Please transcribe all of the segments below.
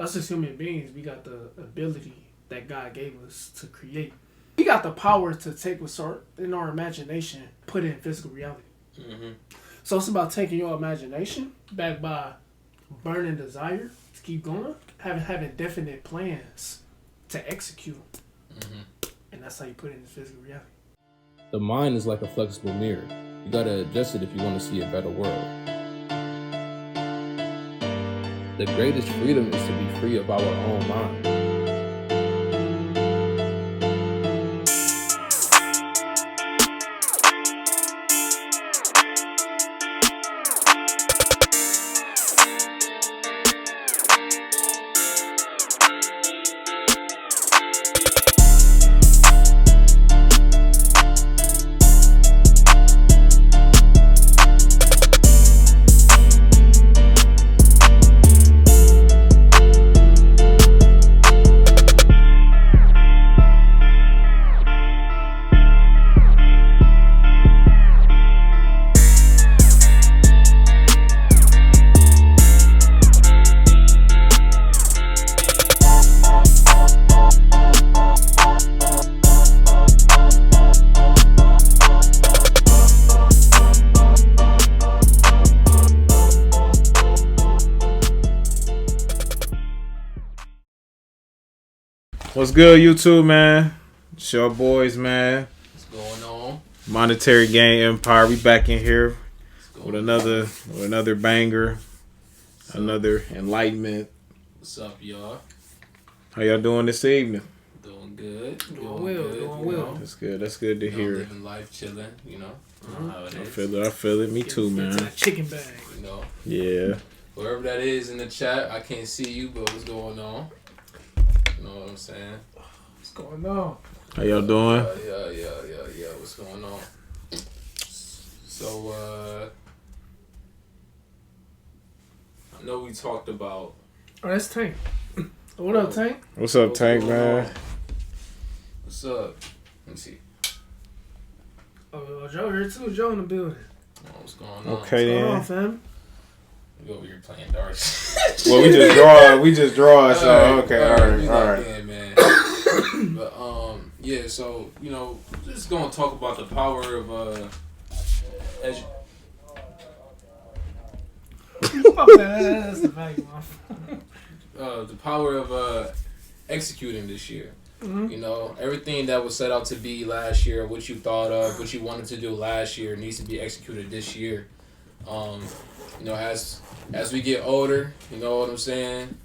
us as human beings, we got the ability that God gave us to create. We got the power to take what's in our imagination, put it in physical reality. Mm-hmm. So it's about taking your imagination backed by burning desire to keep going, having definite plans to execute, and that's how you put it in physical reality. The mind is like a flexible mirror. You gotta adjust it if you want to see a better world. The greatest freedom is to be free of our own mind. What's good, YouTube, man? It's your boys, man. What's going on? Monetary Game Empire. We back in here with another banger, another enlightenment. What's up, y'all? How y'all doing this evening? Doing good. Doing well. That's good. That's good to hear. Living life, chilling. You know how it is. I feel it. Me too, man. It's a chicken bag. You know. Yeah. Whoever that is in the chat, I can't see you, but what's going on? You know what I'm saying? What's going on? How y'all doing? Yeah. What's going on? So, I know we talked about. Oh, that's Tank. What up, Tank? What's up, Tank, man? What's up? Let me see. Oh, Joe here too. Joe in the building. What's going on? Okay, What's going on, fam? We over here playing darts. Well, we just draw. So okay, all right. Yeah, man. But yeah. So just gonna talk about the power of That's the value, the power of executing this year. Mm-hmm. You know, everything that was set out to be last year, what you thought of, what you wanted to do last year, needs to be executed this year. You know, as we get older, you know what I'm saying?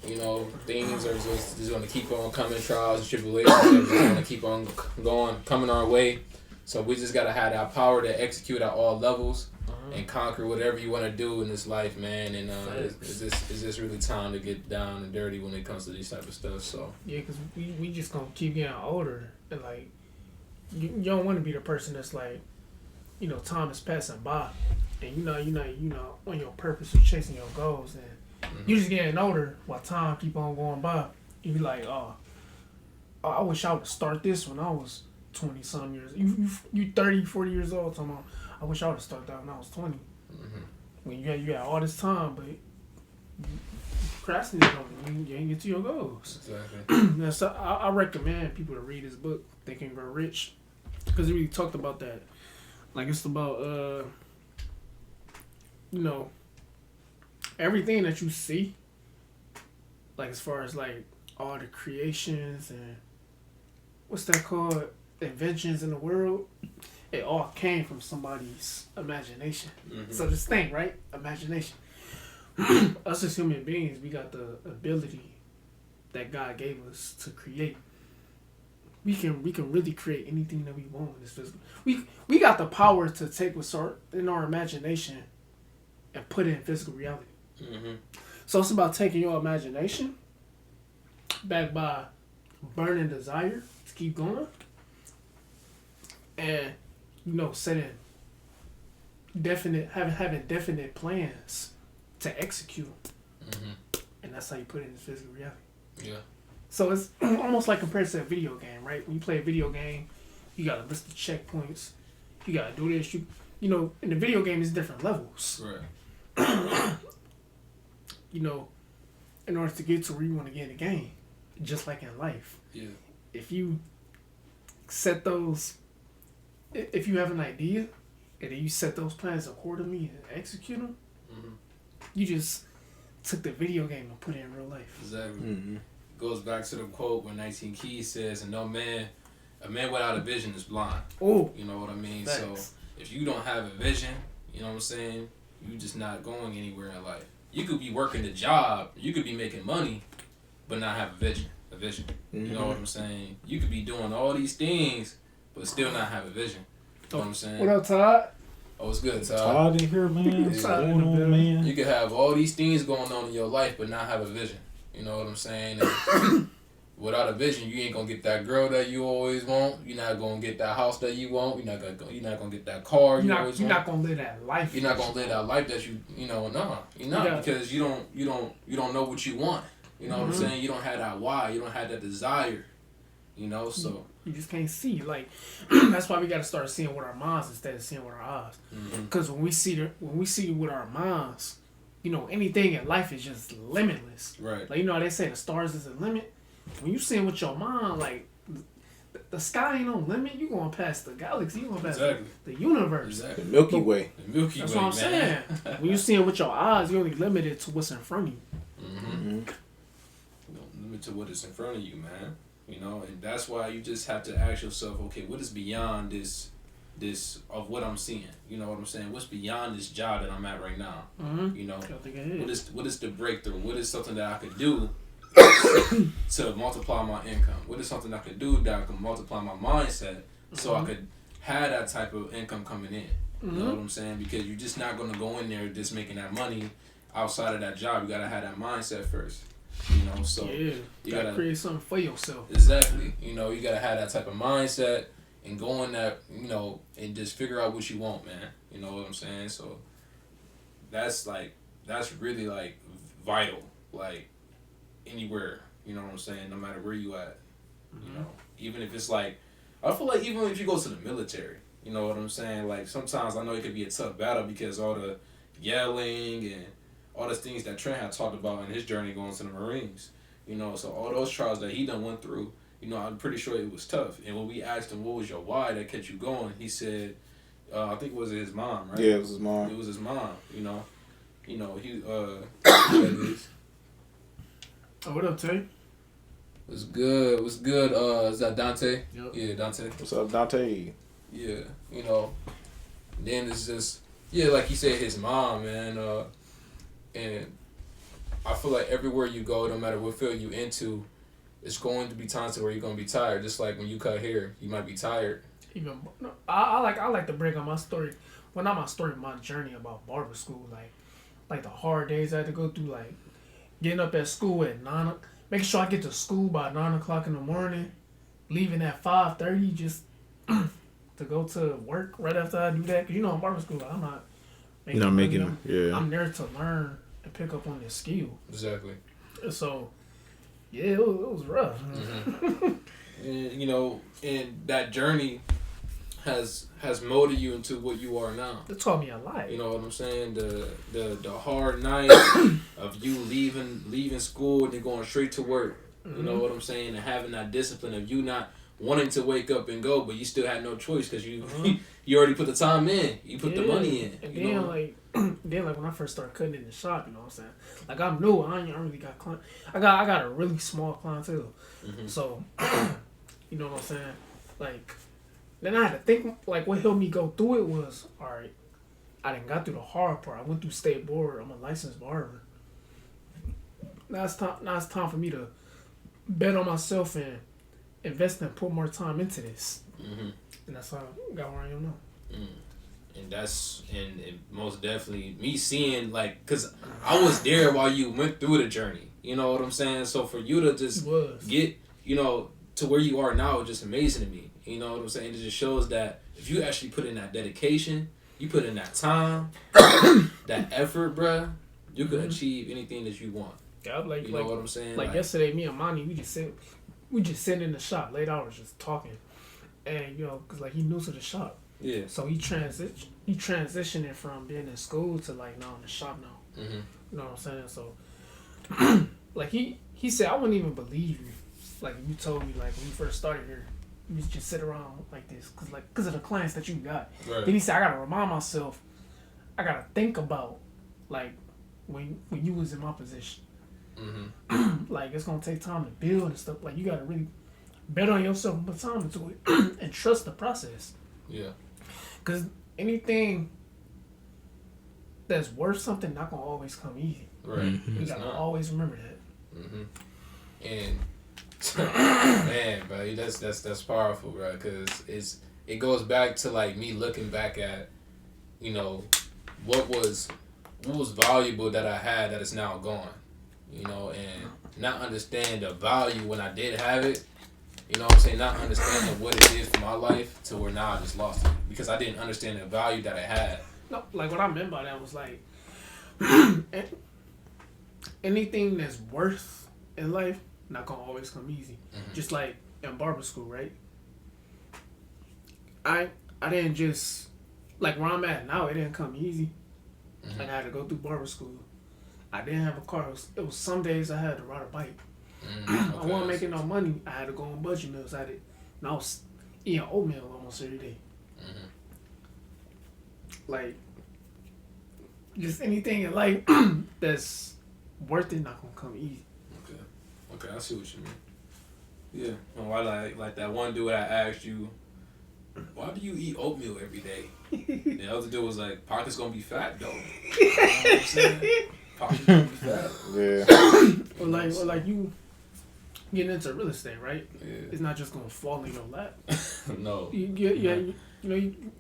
You know, things are just going to keep on coming, trials and tribulations are just going to keep on coming our way. So we just got to have that power to execute at all levels and conquer whatever you want to do in this life, man. And is this really time to get down and dirty when it comes to these type of stuff? So yeah, because we just going to keep getting older. And, like, you don't want to be the person that's like, time is passing by. And you know, on your purpose of chasing your goals, and you just getting older while time keep on going by. You be like, oh, I wish I would start this when I was 20-some years. You 30, 40 years old. Talking about, I wish I would have started that when I was 20. When you had all this time, but you procrastinated on it. You ain't get to your goals. exactly. So I recommend people to read his book, Think and Grow Rich, because he really talked about that. Like, it's about everything that you see, like as far as like all the creations and what's that called, inventions in the world, it all came from somebody's imagination. So just think, right? Imagination. Us as human beings, we got the ability that God gave us to create. We can really create anything that we want in this physical. We got the power to take what's in our imagination and put it in physical reality. So it's about taking your imagination backed by burning desire to keep going, and setting having definite plans to execute, and that's how you put it in physical reality. Yeah. So it's almost like compared to a video game, right? When you play a video game, you gotta list the checkpoints. You gotta do this. In the video game, it's different levels. Right. in order to get to where you want to get in the game, just like in life. Yeah. If you set those, if you have an idea, and then you set those plans accordingly and execute them, you just took the video game and put it in real life. Exactly. Goes back to the quote when 19 Keys says, "And no man, a man without a vision is blind." Oh, You know what I mean? thanks. So if you don't have a vision, you know what I'm saying, you just not going anywhere in life. You could be working the job, you could be making money, but not have a vision. You know what I'm saying? You could be doing all these things, but still not have a vision. You know what I'm saying? What up, Todd? Oh, it's good, Todd. Todd in here, man. What's Todd going in the on, building. man? You could have all these things going on in your life, but not have a vision. You know what I'm saying? And without a vision, you ain't gonna get that girl that you always want. You're not gonna get that house that you want. You're not gonna get that car you always want. You're not gonna live that life. You're not gonna live that life that you're not because you don't know what you want. You know what I'm saying? You don't have that why. You don't have that desire. You know, so you just can't see. Like that's why we got to start seeing with our minds instead of seeing with our eyes. Because when we see with our minds, you know, anything in life is just limitless. Right. Like, you know how they say the stars is a limit. When you seeing with your mind, like the sky ain't no limit. You going past the galaxy. You going past the universe. Exactly. The Milky Way. The Milky That's Way, what I'm saying. When you seeing with your eyes, you're only limited to what's in front of you. Limit to what is in front of you, man. You know, and that's why you just have to ask yourself, okay, what is beyond this of what I'm seeing? You know what I'm saying? What's beyond this job that I'm at right now? You know, what is the breakthrough? What is something that I could do to multiply my income? What is something I could do that I can multiply my mindset so I could have that type of income coming in? You know what I'm saying? Because you're just not gonna go in there just making that money outside of that job. You gotta have that mindset first. You know, so you gotta create something for yourself. Exactly. You know, you gotta have that type of mindset and go in that, you know, and just figure out what you want, man. You know what I'm saying? So that's really like vital, like anywhere. You know what I'm saying? No matter where you at, you know, even if it's like, I feel like even if you go to the military, you know what I'm saying? Like sometimes I know it could be a tough battle because all the yelling and all the things that Trent had talked about in his journey going to the Marines, you know, so all those trials that he done went through, you know, I'm pretty sure it was tough. And when we asked him what was your why that kept you going, he said, I think it was his mom, right? Yeah, it was his mom. It was his mom, you know, he Oh, what up, Tay? What's good? What's good? Is that Dante? Yep. Yeah, Dante. What's up, Dante? Yeah, you know, then it's just, yeah, like you said, his mom, man, and I feel like everywhere you go, no matter what field you into, it's going to be times where you're going to be tired. Just like when you cut hair, you might be tired. I like to bring up my story. Well, not my story, my journey about barber school. Like the hard days I had to go through, like getting up at school at 9, making sure I get to school by 9:00 in the morning, leaving at 5:30 just to go to work right after I do that. Cause you know, in barber school, I'm not making I'm there to learn and pick up on this skill. Exactly. So, yeah, it was rough. And you know, and that journey has molded you into what you are now. It taught me a lot. You know what I'm saying? The hard night of you leaving school and then going straight to work. You know what I'm saying? And having that discipline of you not wanting to wake up and go, but you still had no choice because you you already put the time in. You put the money in. And then like when I first started cutting in the shop, you know what I'm saying? Like I'm new, I ain't really got client. I got a really small clientele. So you know what I'm saying? Like then I had to think like what helped me go through it was, all right, I done got through the hard part. I went through state board. I'm a licensed barber. Now it's time for me to bet on myself and invest and put more time into this. And that's how I got where I am now. And that's and most definitely me seeing like, cause I was there while you went through the journey. You know what I'm saying? So for you to just get, you know, to where you are now is just amazing to me. You know what I'm saying? It just shows that if you actually put in that dedication, you put in that time, that effort, bruh, you could achieve anything that you want. Yeah, like, you know what I'm saying? Like yesterday, me and Monty, we just sitting in the shop, late hours, just talking, and you know, cause like he new to the shop. Yeah. So he transitioning from being in school to like now in the shop now. You know what I'm saying? So, like he said, I wouldn't even believe you. Like if you told me like when you first started here, you just sit around like this because of the clients that you got. Right. Then he said, I gotta remind myself, I gotta think about like when you was in my position. Mm-hmm. Like it's gonna take time to build and stuff. Like you gotta really bet on yourself and put time into it and trust the process. Yeah. Because anything that's worth something not gonna always come easy. Right. Mm-hmm. You gotta always remember that. Mm-hmm. And man, bro, that's powerful, bro. Because it goes back to like me looking back at, you know, what was valuable that I had that is now gone, you know, and not understand the value when I did have it. You know what I'm saying? Not understanding what it did for my life to where now I just lost it because I didn't understand the value that I had. No, like what I meant by that was like anything that's worth in life not gonna always come easy. Mm-hmm. Just like in barber school, right? I didn't just like where I'm at now. It didn't come easy. Mm-hmm. Like I had to go through barber school. I didn't have a car. It was some days I had to ride a bike. Mm-hmm. I wasn't making no money. I had to go on budget meals. And I was eating oatmeal almost every day. Mm-hmm. Like just anything in life that's worth it not gonna come easy. Okay, I see what you mean. Yeah, and why like that one dude I asked you, why do you eat oatmeal every day? The other dude was like, pockets gonna be fat though. You know what I'm saying? Pockets gonna be fat. Yeah. or like you getting into real estate, right? Yeah. It's not just gonna fall in your lap. No. You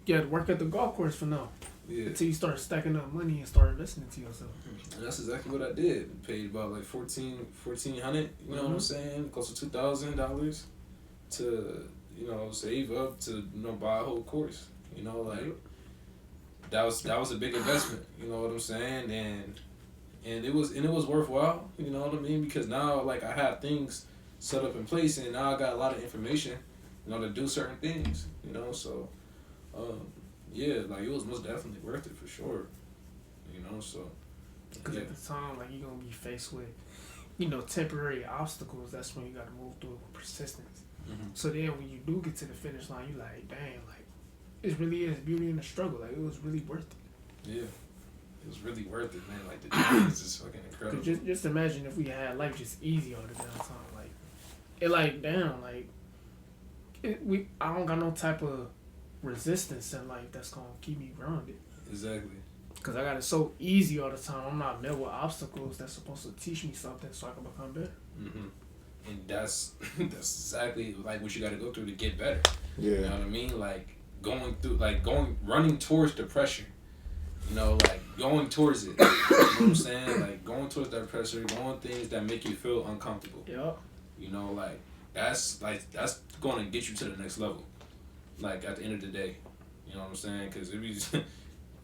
got to work at the golf course for now. Yeah. Until you start stacking up money and start investing into yourself. And that's exactly what I did. Paid about like $1,400, you know what I'm saying? Close to $2,000 to, you know, save up to, you know, buy a whole course. You know, like that was a big investment, you know what I'm saying? And it was worthwhile, you know what I mean? Because now like I have things set up in place and now I got a lot of information, you know, to do certain things, you know, so yeah, like it was most definitely worth it for sure. You know, so because at the time, like you're gonna be faced with, you know, temporary obstacles. That's when you gotta move through it with persistence. Mm-hmm. So then when you do get to the finish line, you like, dang, like it really is beauty in the struggle. Like it was really worth it. Yeah, it was really worth it, man. Like the journey is just fucking incredible. Just imagine if we had life just easy all the damn time. Like it, like damn, like I don't got no type of resistance in life that's gonna keep me grounded. Exactly. Cause I got it so easy all the time. I'm not met with obstacles that's supposed to teach me something so I can become better. Mm-hmm. And that's exactly like what you got to go through to get better. Yeah. You know what I mean? Like running towards the pressure. You know, like going towards it. You know what I'm saying? Like going towards that pressure, going things that make you feel uncomfortable. Yeah. You know, like that's going to get you to the next level. Like at the end of the day, you know what I'm saying? Because it was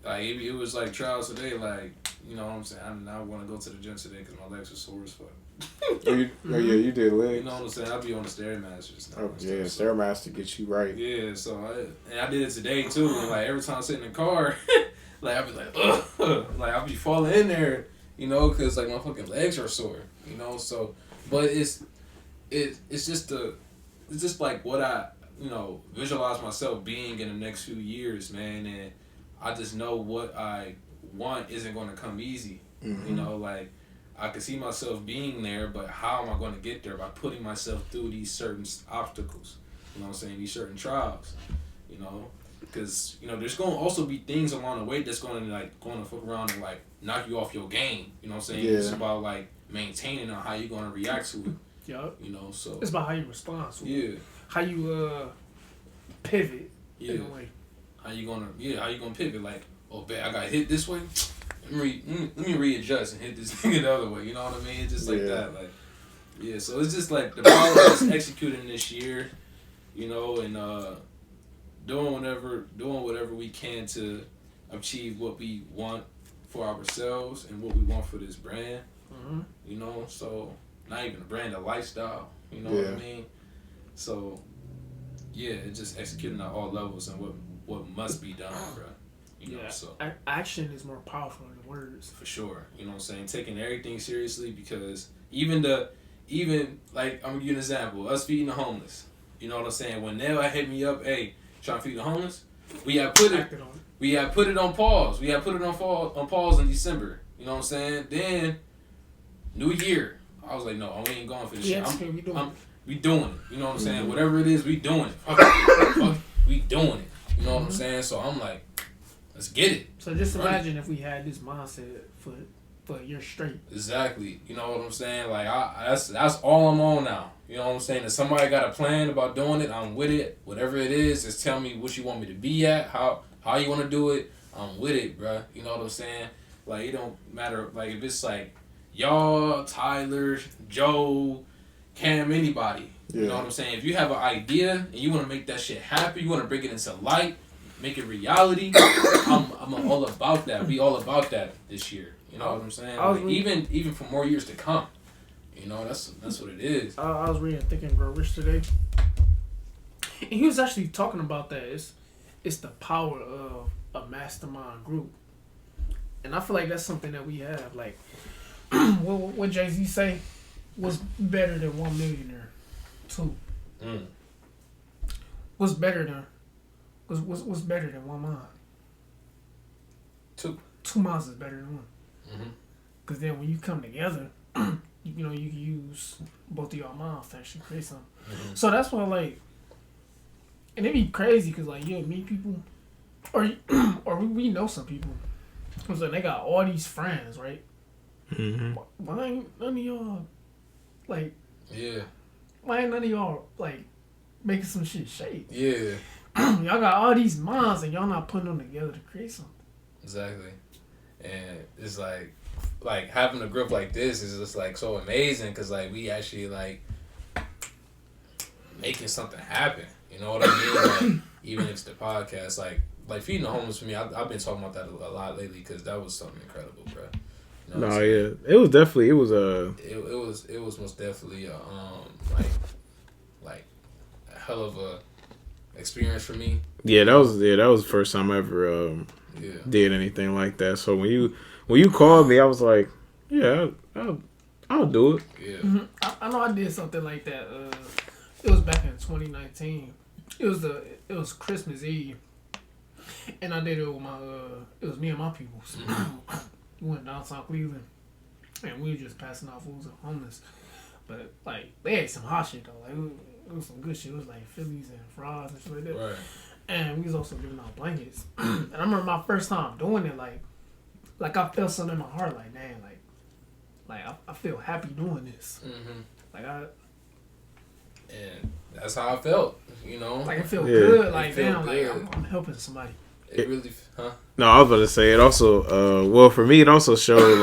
like it was like trials today. Like, you know what I'm saying? I now want to go to the gym today because my legs are sore as fuck. Oh yeah, you did legs. You know what I'm saying? I'll be on the Stairmasters now. Oh yeah, Stairmaster gets you right. Yeah, so I did it today too. And like every time I sit in the car, like I'll be like, ugh, like I'll be falling in there, you know, because like my fucking legs are sore, you know. So, but it's just like what I, you know, visualize myself being in the next few years, man, and I just know what I want isn't going to come easy. Mm-hmm. You know, like I can see myself being there, but how am I going to get there? By putting myself through these certain obstacles, you know what I'm saying, these certain trials, you know, because, you know, there's going to also be things along the way that's going to fuck around and like knock you off your game, you know what I'm saying? Yeah. It's about like maintaining on how you're going to react to it. Yup. You know, so It's about how you respond. So yeah. how you pivot Yeah. in a way. How you gonna pivot? Like, oh, bet I got hit this way. Let me readjust and hit this thing the other way. You know what I mean? It's just like that. Like, yeah. So it's just like the power that's executing this year, you know, and doing whatever we can to achieve what we want for ourselves and what we want for this brand. Mm-hmm. You know, so not even a brand, a lifestyle. You know what I mean? So yeah, it's just executing at all levels and what must be done, bro. You know, so action is more powerful than words. for sure. You know what I'm saying? Taking everything seriously because Even like I'm gonna give you an example. Us feeding the homeless. You know what I'm saying? When Nell hit me up, hey, trying to feed the homeless, we had put it on pause. We had put it on pause in December. You know what I'm saying? Then New Year, I was like, no, we ain't going for this shit. We doing it. You know what I'm saying? Whatever it is, we doing it. Fuck it. We doing it. You know what I'm saying? So I'm like, let's get it. So just imagine if we had this mindset for a year straight. Exactly. You know what I'm saying? Like that's all I'm on now. You know what I'm saying? If somebody got a plan about doing it, I'm with it. Whatever it is, just tell me what you want me to be at, how you want to do it. I'm with it, bruh. You know what I'm saying? Like it don't matter. Like if it's like y'all, Tyler, Joe, Cam, anybody. Yeah. You know what I'm saying? If you have an idea and you want to make that shit happen, you want to bring it into light, make it reality. I'm all about that. We all about that this year. You know what I'm saying? Like, even for more years to come. You know, that's what it is. I was reading Think and Grow Rich today, and he was actually talking about that. It's the power of a mastermind group, and I feel like that's something that we have. Like, what Jay-Z say was better than 1 millionaire. 2. What's better than one mind? 2. 2 minds is better than one. Because then when you come together, you can use both of y'all minds to actually create something. So that's why, like, and it'd be crazy because, like, you'll meet people, or we know some people, because like, they got all these friends, right? Why ain't none of y'all, like, why ain't none of y'all, like, making some shit shake? Yeah. Y'all got all these minds and y'all not putting them together to create something. Exactly. And it's like having a group like this is just like so amazing because like we actually like making something happen. You know what I mean? Like even if it's the podcast, like feeding the homeless for me, I've been talking about that a lot lately because that was something incredible, bro. You know it was definitely it was most definitely a like a hell of a experience for me. Yeah, that was the first time I ever did anything like that. So when you called me, I was like, yeah, I'll do it. Yeah. I know I did something like that. It was back in 2019. It was Christmas Eve, and I did it with it was me and my people. So we went downtown Cleveland, and we were just passing out foods to homeless. But like they had some hot shit though. Like it was some good shit. It was like Phillies and fries and shit like that. Right. And we was also giving out blankets. And I remember my first time doing it, like I felt something in my heart, like, damn, like I feel happy doing this. Like and that's how I felt, you know. Like I feel good, like damn, good. Like I'm helping somebody. It really, huh? No, I was about to say it also. Well, for me, it also showed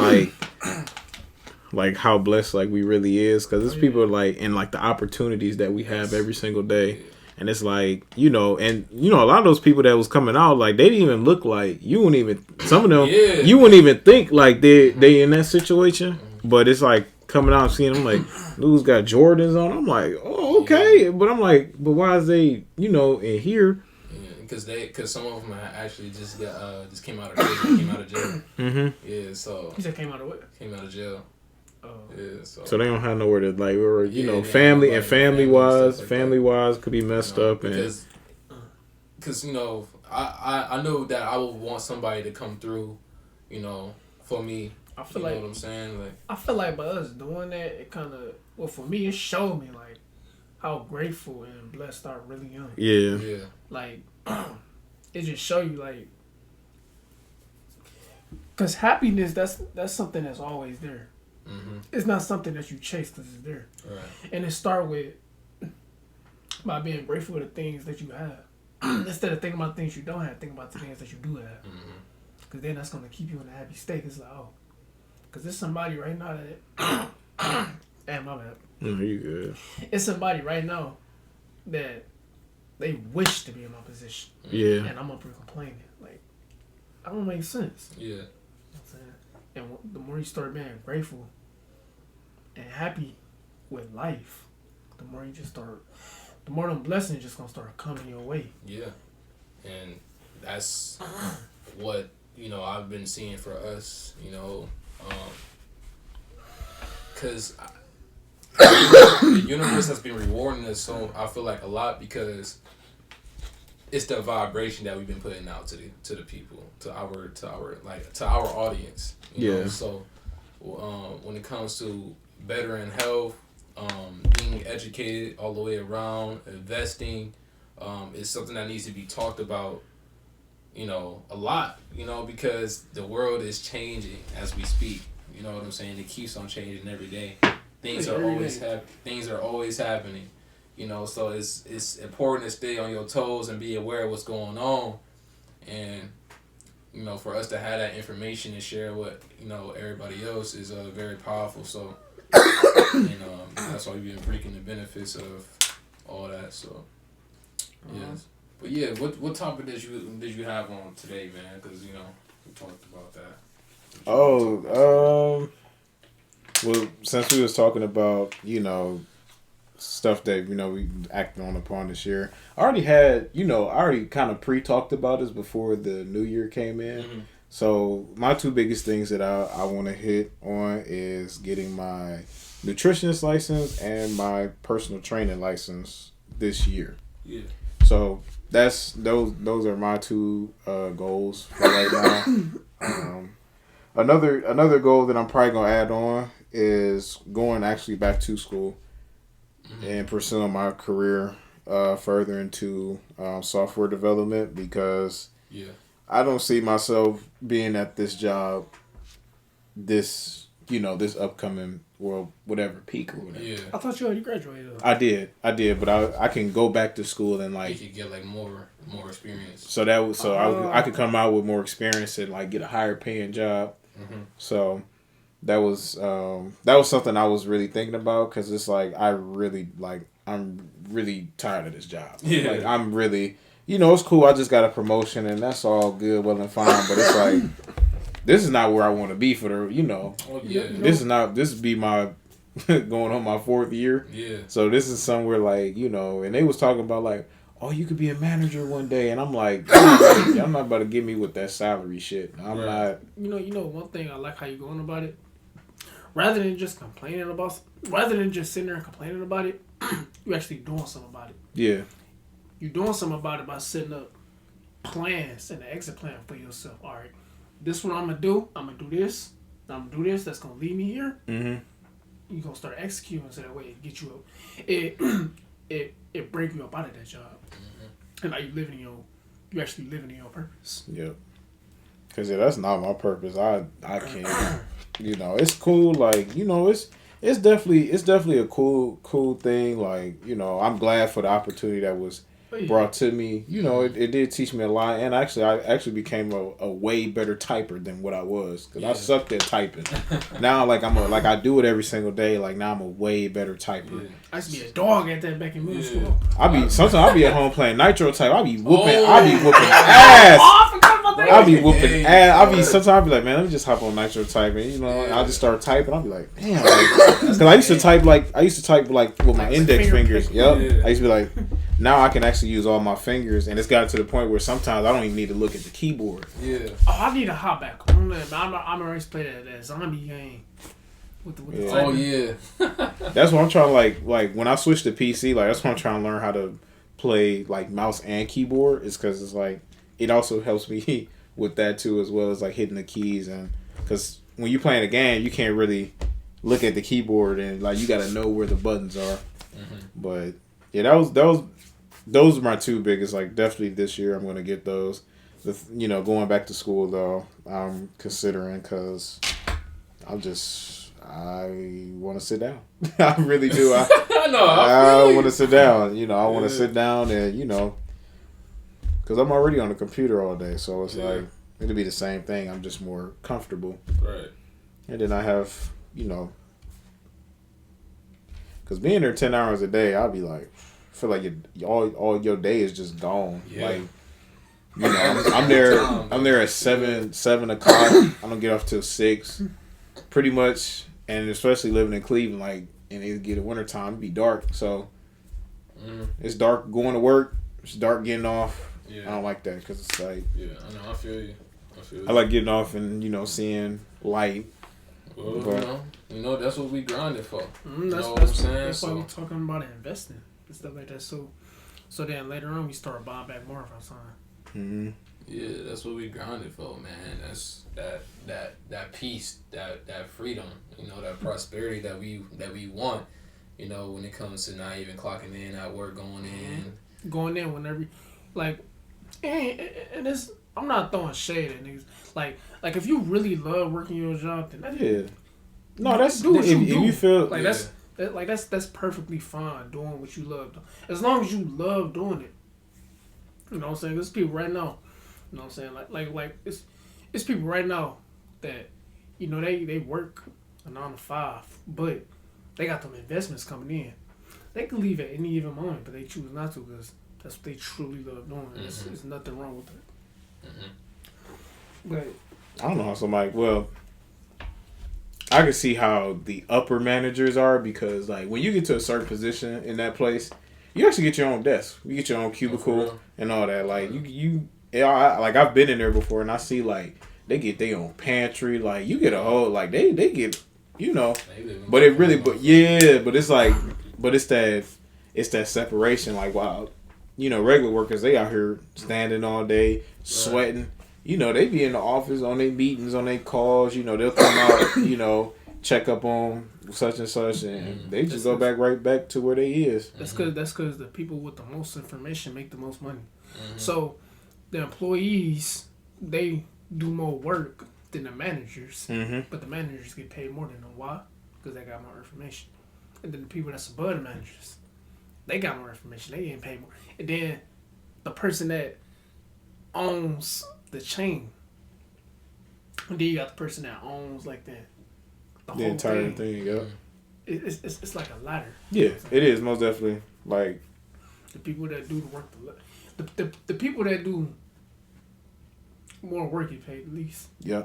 like how blessed like we really is because there's people like and like the opportunities that we have every single day. And it's like, a lot of those people that was coming out, like, they didn't even look like, you wouldn't even, some of them, you wouldn't even think, like, they in that situation. But it's like, coming out and seeing them, like, dudes got Jordans on. I'm like, oh, okay. But I'm like, but why is they, in here? Because some of them actually just came out of jail. Yeah, so. You said came out of what? Came out of jail. Yeah, so they don't have nowhere to like, or family and family wise could be messed up because I know that I would want somebody to come through, for me. I feel like what I'm saying. Like I feel like by us doing that, it kind of for me it showed me like how grateful and blessed I really am. Yeah. Like it just show you like, cause happiness that's something that's always there. It's not something that you chase because it's there. Right. And it start with by being grateful for the things that you have. Instead of thinking about things you don't have, think about the things that you do have. Because then that's going to keep you in a happy state. It's like, oh, because there's somebody right now that... Damn, my bad. No, you good. It's somebody right now that they wish to be in my position. Yeah. And I'm up here complaining. Like, that don't make sense. Yeah. You know what I'm saying? And the more you start being grateful and happy with life, the more them blessings just gonna start coming your way. Yeah. And that's what, I've been seeing for us, because the universe has been rewarding us, so I feel like a lot because it's the vibration that we've been putting out to the people, to our audience. You know? So when it comes to bettering health, being educated all the way around, investing, is something that needs to be talked about, you know, a lot, you know, because the world is changing as we speak. You know what I'm saying? It keeps on changing every day. Things are always happening. You know, so it's important to stay on your toes and be aware of what's going on, and you know, for us to have that information and share what, you know, everybody else is very powerful. So, and that's why we've been reaping the benefits of all that. So, yes. But yeah, what topic did you have on today, man? Because, you know, we talked about that. Well, since we was talking about, you know, stuff that, you know, we acted on upon this year, I already kind of pre-talked about this before the new year came in. Mm-hmm. So my two biggest things that I want to hit on is getting my nutritionist license and my personal training license this year. Yeah. So those are my two goals for right now. Another goal that I'm probably gonna add on is going actually back to school and pursuing my career further into software development, because I don't see myself being at this job this upcoming whatever peak or whatever. Yeah. I thought you already graduated. I did, but I can go back to school and like you could get like more experience. So I could come out with more experience and like get a higher paying job. Mm-hmm. So that was something I was really thinking about, because it's like I'm really tired of this job. Yeah. Like I'm really, you know, it's cool. I just got a promotion and that's all good, well and fine. But it's like, this is not where I want to be for the, you know. Oh, yeah. This would be my going on my 4th year. Yeah. So this is somewhere like, you know, and they was talking about like, oh, you could be a manager one day, and I'm like, y'all not about to get me with that salary shit. I'm not. You know, one thing I like how you going about it. Rather than just sitting there and complaining about it, you actually doing something about it. Yeah. You're doing something about it by setting up plans and an exit plan for yourself. All right, this is what I'm gonna do. I'm gonna do this. I'm gonna do this. That's gonna lead me here. Mm-hmm. You're gonna start executing so that way it get you up. It break you up out of that job. Mm-hmm. And now you actually living in your purpose. Yep. Because that's not my purpose. I can't. You know, it's cool. Like, you know, it's definitely a cool thing. Like, you know, I'm glad for the opportunity that was brought to me. You know, it did teach me a lot, and I became a way better typer than what I was, because I sucked at typing. Now, like I do it every single day. Like now I'm a way better typer. Yeah. I used to be a dog at that back in middle school. Sometimes I'll be at home playing Nitro type. I'll be whooping ass. I'll be whooping ass. Sometimes I'll be like, man, let me just hop on Nitro type, and you know, I'll just start typing. I'll be like, damn, because I used to type with my index fingers. Yep. Yeah. I used to be like, now I can actually use all my fingers, and it's got to the point where sometimes I don't even need to look at the keyboard. Yeah. Oh, I need to hop back on that. I'm already played that zombie game. With the oh yeah. That's what I'm trying to like when I switch to PC. Like that's what I'm trying to learn how to play like mouse and keyboard. Is because it's like it also helps me with that too, as well as like hitting the keys, and because when you're playing a game, you can't really look at the keyboard and like you got to know where the buttons are. Mm-hmm. But yeah, those are my two biggest. Like definitely this year I'm gonna get those. Going back to school though, I'm considering, because I want to sit down. I really do. I want to sit down. You know, I want to sit down and, you know, because I'm already on the computer all day. So it's like, it'll be the same thing. I'm just more comfortable. Right. And then I have, you know, because being there 10 hours a day, I'll be like, feel like all your day is just gone. Yeah. Like, you know, I'm there at 7 o'clock. I don't get off till 6. Pretty much. And especially living in Cleveland, like, and it get a wintertime, it'd be dark. So it's dark going to work. It's dark getting off. Yeah. I don't like that, because it's like, yeah, I know. I feel you. I like getting off and, you know, seeing light. Well, that's what we grinded for. That's what I'm saying? That's why we're talking about investing and stuff like that. So then later on we start buying back more of our time. Mm-hmm. Yeah, that's what we grinded for, man. That's that peace, that freedom, that prosperity that we want. When it comes to not even clocking in at work, going in whenever, like, and it's, I'm not throwing shade at niggas. Like if you really love working your job, then no, that's do what if you feel like that's perfectly fine doing what you love, as long as you love doing it. You know what I'm saying? There's people right now. You know what I'm saying? Like it's people right now that they work a 9 to 5, but they got them investments coming in. They can leave at any given moment, but they choose not to because that's what they truly love doing. Mm-hmm. There's nothing wrong with it. Mm-hmm. But I don't know how somebody. Well, I can see how the upper managers are because, like, when you get to a certain position in that place, you actually get your own desk. You get your own cubicle and all that. Like like I've been in there before and I see like they get their own pantry. Like you get a whole like they get but it really but it's like it's that separation. Like wow, regular workers they out here standing all day sweating. They be in the office on their meetings, on their calls. They'll come out, check up on such and such, and they just go right back to where they is. That's because the people with the most information make the most money. Mm-hmm. So the employees, they do more work than the managers, but the managers get paid more than them. Why? Because they got more information. And then the people that's above the managers, they got more information. They getting paid more. And then the person that owns the chain, and then you got the person that owns like the whole entire thing. Yeah, it's like a ladder. Yeah, it is most definitely. Like the people that do the work, the people that do more work get paid the least. Yeah,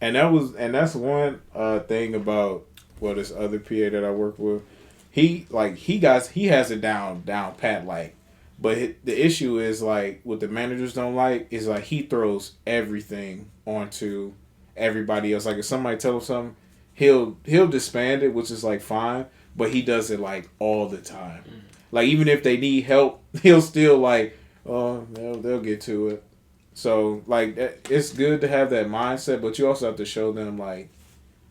and that's one thing about this other PA that I work with. He has it down pat like. But the issue is, like, what the managers don't like is, like, he throws everything onto everybody else. Like, if somebody tells him something, he'll disband it, which is, like, fine. But he does it, like, all the time. Mm. Like, even if they need help, he'll still, like, oh, they'll get to it. So, like, it's good to have that mindset, but you also have to show them, like,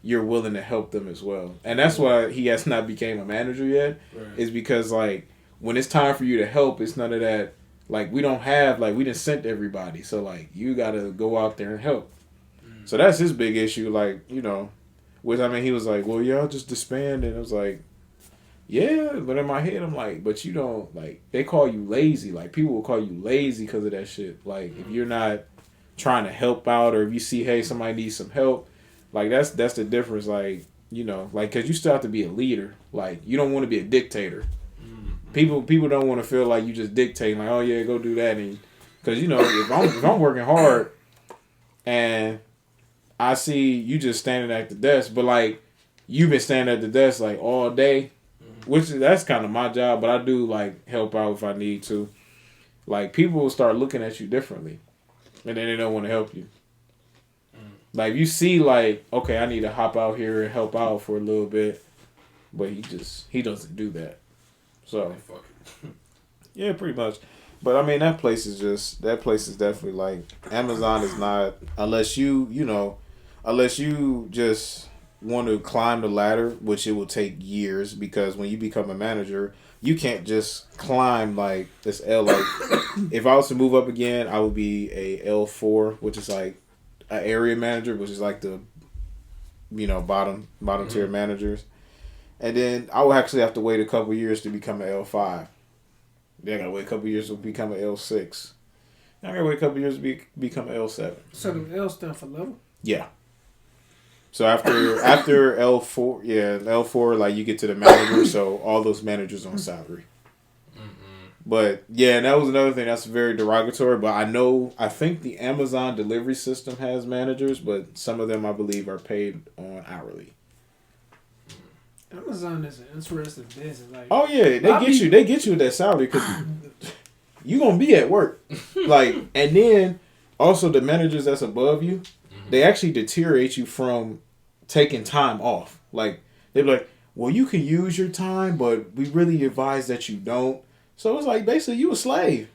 you're willing to help them as well. And that's why he has not became a manager yet, is because, like, when it's time for you to help, it's none of that. Like, we don't have, like, we didn't send everybody. So, like, you got to go out there and help. So that's his big issue. Like, which, I mean, he was like, well, y'all just disband. And I was like, yeah. But in my head, I'm like, but you don't, like, they call you lazy. Like, people will call you lazy because of that shit. Like, if you're not trying to help out or if you see, hey, somebody needs some help, like, that's the difference. Like, like, because you still have to be a leader. Like, you don't want to be a dictator. People don't want to feel like you just dictating, like, oh yeah, go do that, and because if I'm working hard and I see you just standing at the desk, but like you've been standing at the desk like all day, which that's kind of my job, but I do like help out if I need to. Like people will start looking at you differently, and then they don't want to help you. Like you see, like okay, I need to hop out here and help out for a little bit, but he doesn't do that. So, yeah, pretty much. But I mean, that place is definitely like Amazon is not unless you just want to climb the ladder, which it will take years because when you become a manager, you can't just climb like this L. Like if I was to move up again, I would be a L4, which is like an area manager, which is like the bottom tier managers. And then I would actually have to wait a couple years to become an L5. Then I gotta wait a couple years to become an L6. Then I gotta wait a couple years to become an L7. So the L stand for level? Yeah. So after L4, L4, like you get to the manager, so all those managers on salary. But yeah, and that was another thing that's very derogatory. But I think the Amazon delivery system has managers, but some of them I believe are paid on hourly. Amazon is an interesting business. Like, oh yeah, they get you with that salary because you gonna be at work, like, and then also the managers that's above you, they actually deteriorate you from taking time off. Like they're like, well, you can use your time, but we really advise that you don't. So it's like basically you a slave.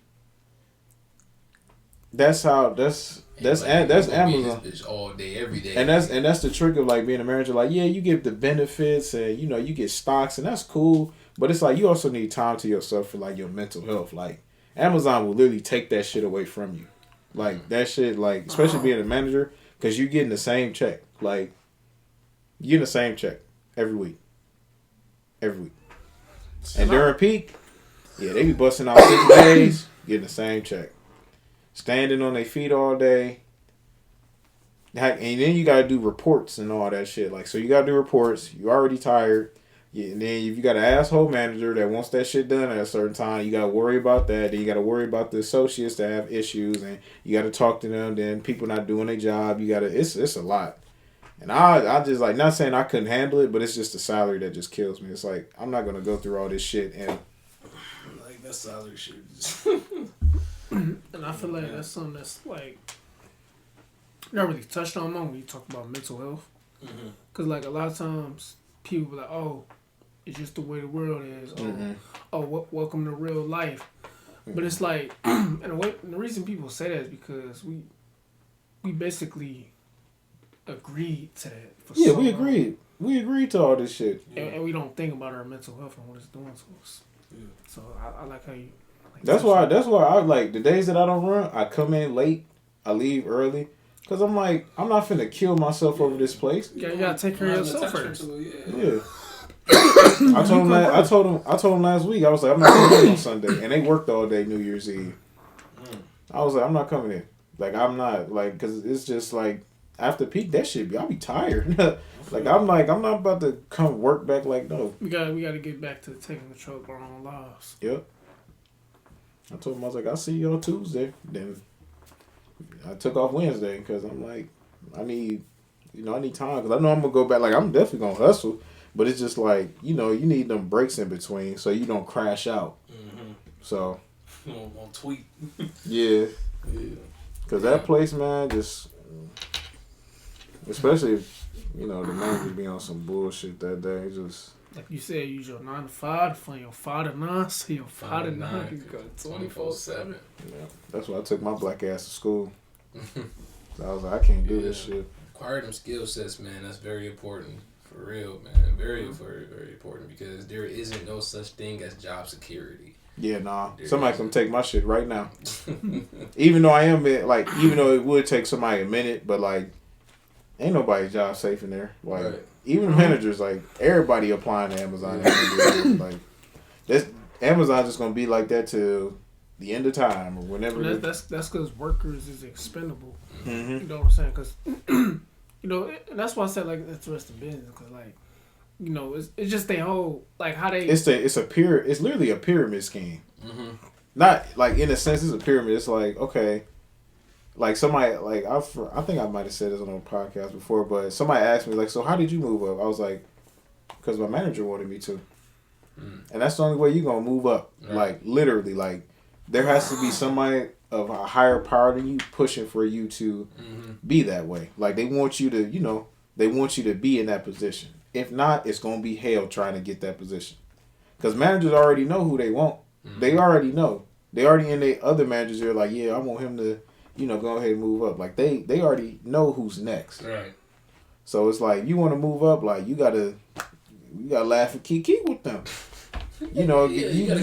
That's Amazon. It's all day, every day. And that's the trick of like being a manager. Like, yeah, you get the benefits and you get stocks and that's cool. But it's like you also need time to yourself for like your mental health. Like Amazon will literally take that shit away from you. Like that shit, like especially being a manager, because you getting the same check. Like you getting the same check every week. Every week. And during peak, yeah, they be busting out 6 days, getting the same check. Standing on their feet all day. And then you gotta do reports and all that shit. Like, so you gotta do reports. You already tired. Yeah, and then if you got an asshole manager that wants that shit done at a certain time, you gotta worry about that. Then you gotta worry about the associates that have issues, and you gotta talk to them. Then people not doing their job. You gotta. It's a lot. And I just like, not saying I couldn't handle it, but it's just the salary that just kills me. It's like I'm not gonna go through all this shit and like that salary shit. And I feel like that's something that's like not really touched on when you talk about mental health. Because like a lot of times people be like, oh, it's just the way the world is. Welcome to real life. But it's like, and the reason people say that is because we basically agreed to that. We agreed. We agreed to all this shit. And we don't think about our mental health and what it's doing to us. Yeah. So I like how you. That's why I like the days that I don't run, I come in late, I leave early. Cause I'm like, I'm not finna kill myself over this place. Yeah, you gotta take care of yourself first. Yeah. I told him last week, I was like, I'm not coming in on Sunday. And they worked all day New Year's Eve. I was like, I'm not coming in. Like, I'm not, like, cause it's just like, after peak, that shit, I'll be tired. Like, I'm not about to come work back, like, no. We gotta get back to taking control of our own lives. Yep. I told him, I was like, I'll see you on Tuesday. Then I took off Wednesday because I'm like, I need time because I know I'm going to go back. Like, I'm definitely going to hustle, but it's just like, you need them breaks in between so you don't crash out. So. On tweet. Yeah. Because that place, man, just, especially if, the manager be on some bullshit that day, just. Like you said, use your 9 to 5 from your 5 to 9, so your 5 to 9 can go 24/7. Yeah, that's why I took my black ass to school. So I was like, I can't do this shit. Acquire them skill sets, man. That's very important. For real, man. Very, very, very important because there isn't no such thing as job security. Yeah, nah. Somebody can take my shit right now. Even though even though it would take somebody a minute, but like, ain't nobody's job safe in there. Like. Right. Even managers, like, everybody applying to Amazon. Like, Amazon just going to be like that till the end of time or whenever. That's because workers is expendable. Mm-hmm. You know what I'm saying? Because, and that's why I said, like, interesting business. Because, like, it's just they whole, like, how they... It's literally a pyramid scheme. Mm-hmm. Not, like, in a sense, it's a pyramid. It's like, okay... Like somebody, like I think I might have said this on a podcast before, but somebody asked me like, so how did you move up? I was like, because my manager wanted me to, and that's the only way you're gonna move up. Right. Like literally, like there has to be somebody of a higher power than you pushing for you to be that way. Like they want you to, they want you to be in that position. If not, it's gonna be hell trying to get that position, because managers already know who they want. They already know. They already in their other managers. They're like, yeah, I want him to. Go ahead and move up. Like, they already know who's next. Right. So, it's like, you want to move up, like, you gotta laugh and kiki with them. You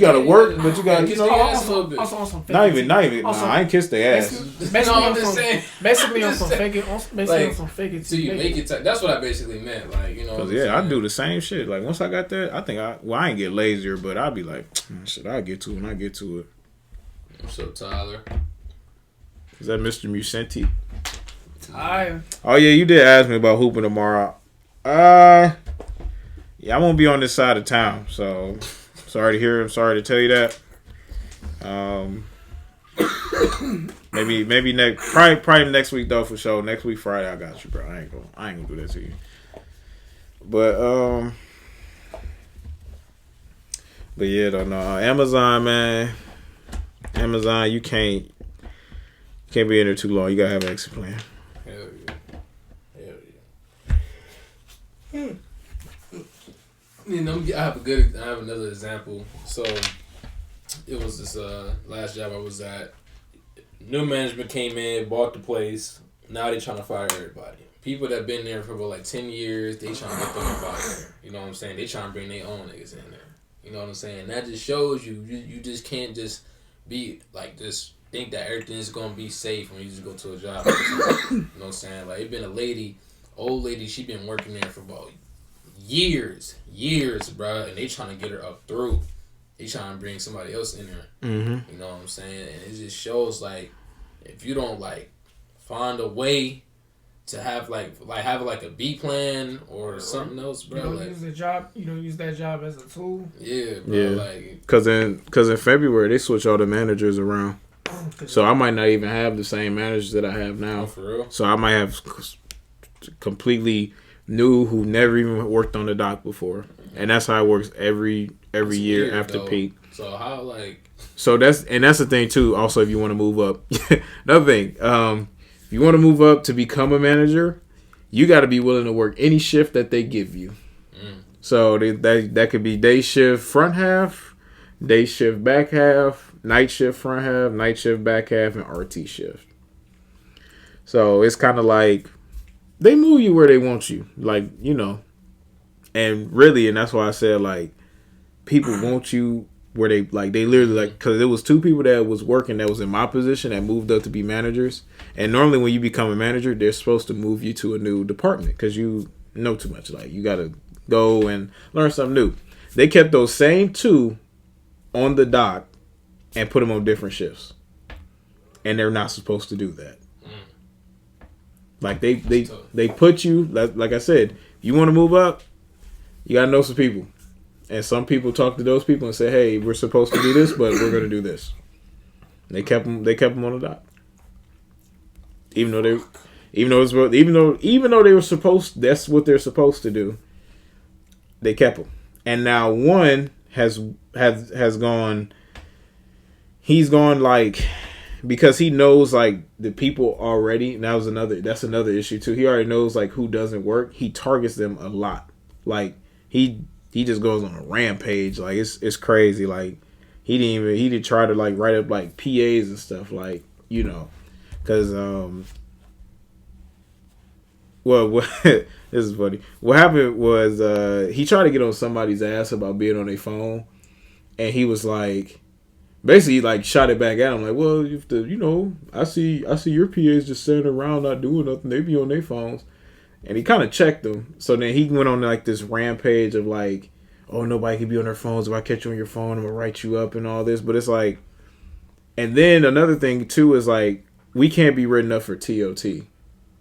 gotta work, but you gotta, also on some not even, I ain't kissed their ass. Basically, I'm just saying. Basically, on some fake it. Basically, on some fake it. So you make it. That's what I basically meant. Like, Cause I do the same shit. Like, once I got that, I think I ain't get lazier, but I'll be like, shit, I'll get to it when I get to it. What's up, Tyler? Is that Mr. Musenti? Oh yeah, you did ask me about hooping tomorrow. Yeah, I'm gonna be on this side of town, so sorry to hear. I'm sorry to tell you that. Maybe next, probably next week though for sure. Next week Friday, I got you, bro. I ain't gonna do that to you. But yeah, though, no, Amazon, man. Amazon, you can't be in there too long. You gotta have an exit plan. Hell yeah. mean, I have another example. So it was this last job I was at. New management came in, bought the place. Now they trying to fire everybody. People that been there for about like 10 years, they trying to get them up out of there. You know what I'm saying? They trying to bring their own niggas in there. You know what I'm saying? That just shows you just can't just be like just think that everything's gonna be safe when you just go to a job. You know what I'm saying? Like it been a old lady, she been working there for about years, bro, and they trying to get her up through. They trying to bring somebody else in there. Mm-hmm. You know what I'm saying? And it just shows like if you don't like find a way to have have a B plan or something else, bro. You don't use the job. You don't use that job as a tool. Yeah, bro. Yeah. Like, cause in February they switch all the managers around, so I might not even have the same managers that I have now. oh, for real? So I might have completely new who never even worked on the dock before, and that's how it works every year weird, after though. peak. So how like? So that's the thing too. Also, if you want to move up, another thing, if you want to move up to become a manager, you got to be willing to work any shift that they give you. So that could be day shift front half, day shift back half, night shift front half, night shift back half, and RT shift. So it's kind of like they move you where they want you, like, you know. And really, and that's why I said, like, people want you where they literally, like, because there was two people that was working that was in my position that moved up to be managers. And normally when you become a manager, they're supposed to move you to a new department because you know too much. Like, you got to go and learn something new. They kept those same two on the dock and put them on different shifts. And they're not supposed to do that. Like, they put you, like I said, you want to move up, you got to know some people. And some people talk to those people and say, hey, we're supposed to do this, but we're going to do this. And they kept them on the dock. Even though they were supposed, that's what they're supposed to do. They kept them. And now one has gone, he's gone like, because he knows like the people already, and that's another issue too. He already knows like who doesn't work. He targets them a lot. Like he just goes on a rampage. Like it's crazy. Like he didn't try to like write up like PAs and stuff, like, you know, because this is funny. What happened was he tried to get on somebody's ass about being on their phone, and he was like, basically like shot it back at him like, well, if I see your PAs just sitting around not doing nothing, they be on their phones. And he kind of checked them. So then he went on like this rampage of like, oh, nobody can be on their phones. If I catch you on your phone, I'm gonna write you up and all this. But it's like, and then another thing too is like, we can't be written up for TOT.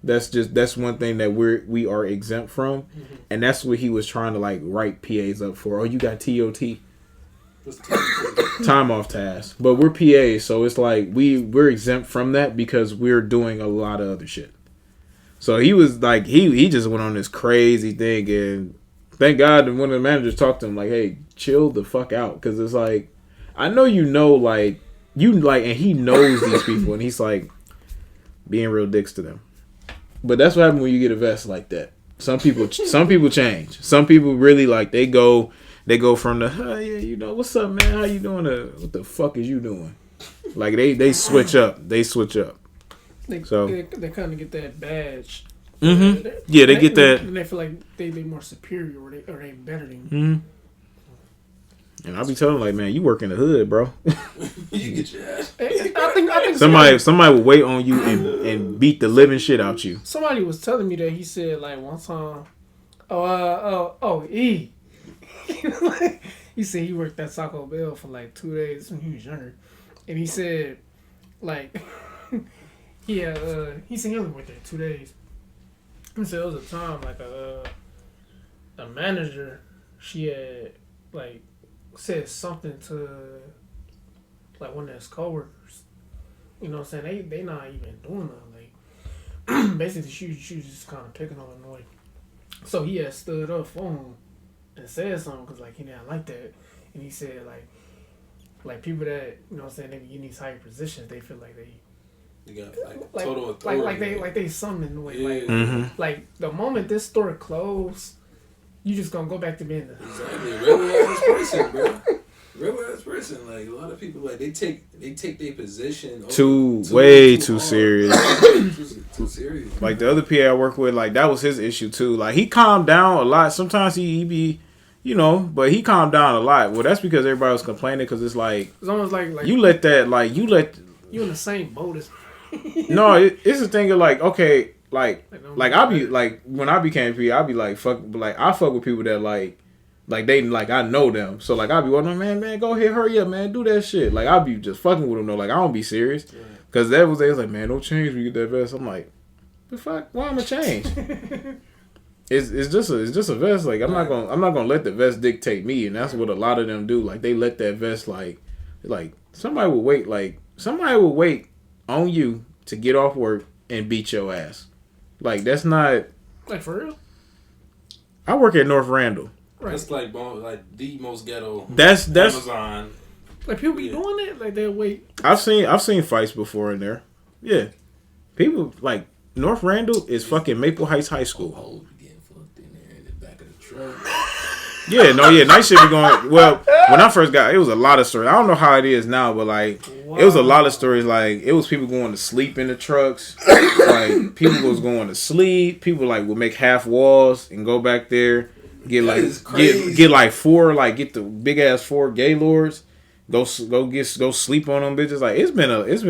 That's one thing that we are exempt from, and that's what he was trying to like write PAs up for. Oh, you got TOT. Time off task. But we're PAs, so it's like we're exempt from that because we're doing a lot of other shit. So he was like, he just went on this crazy thing, and thank God that one of the managers talked to him like, hey, chill the fuck out, because it's like, I know like and he knows these people, and he's like being real dicks to them. But that's what happens when you get a vest like that. Some people change. Some people really like they go from the, oh, yeah, you know, what's up, man? How you doing? What the fuck is you doing? Like they switch up. They kind of get that badge. Mm-hmm. Yeah, they get that. And they feel like they more superior or they better than you. Mm-hmm. And I'll be telling them like, man, you work in the hood, bro. You get your ass. I think somebody will wait on you and beat the living shit out you. Somebody was telling me that he said like one time, E. He said he worked at Taco Bell for like 2 days when he was younger, and he said like he said he only worked there 2 days. He said it was a time like a manager, she had like said something to like one of his coworkers. You know what I'm saying? They not even doing nothing. Like basically she was just kind of picking on annoying. So he had stood up for him and said something because like he didn't like that, and he said like people that, you know what I'm saying, they be in these higher positions, they feel like they got like total authority. Like they something in the way. Yeah. Like Mm-hmm. like the moment this store closed, You just gonna go back to business. Exactly. Real ass person, bro. Real ass person. Like a lot of people, like they take their position too hard. serious. too serious. Like the other PA I work with, like that was his issue too. Like he calmed down a lot. Sometimes he be, but he calmed down a lot. Well, that's because everybody was complaining because it's like it's almost like you let you in the same boat as. No, it's the thing of like okay. Like I be like when I became PA, I be like fuck, like I fuck with people that like they like I know them, so like I be wondering, man, go ahead, hurry up, man, do that shit. Like I be just fucking with them though, like I don't be serious, cause they was like, man, don't change when you get that vest. I'm like, the fuck, why I'ma change? it's just a vest. Like I'm not gonna let the vest dictate me, and that's what a lot of them do. Like they let that vest like somebody will wait on you to get off work and beat your ass. Like that's not like for real. I work at North Randall. Right. That's like the most ghetto. That's Amazon. Like people be doing it. Like they'll wait. I've seen fights before in there. Yeah, people like North Randall is fucking Maple Heights High School. Oh, getting fucked in there in the back of the truck. Night shit be going. Well, when I first got, it was a lot of stories. I don't know how it is now, but like it was a lot of stories. Like it was people going to sleep in the trucks. Like people was going to sleep. People like would make half walls and go back there, get like get the big ass 4 Gaylords, go sleep on them bitches. Like it's been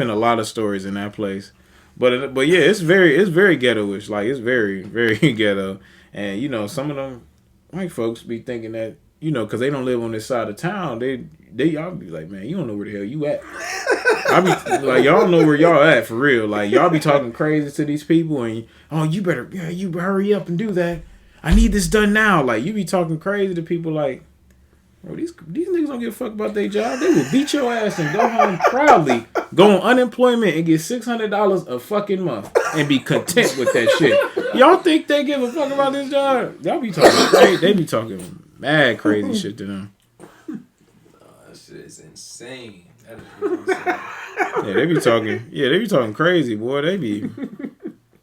a lot of stories in that place. But yeah, it's very ghetto-ish. Like it's very very ghetto, and some of them white folks be thinking that, because they don't live on this side of town, y'all be like, man, you don't know where the hell you at. I be like, y'all don't know where y'all at for real. Like y'all be talking crazy to these people, and you better hurry up and do that. I need this done now. Like you be talking crazy to people like, bro, these niggas don't give a fuck about their job. They will beat your ass and go home proudly, go on unemployment and get $600 a fucking month and be content with that shit. Y'all think they give a fuck about this job? Y'all be talking crazy. They be talking mad crazy shit to them. That shit is insane. That is really insane. They be talking crazy, boy. They be,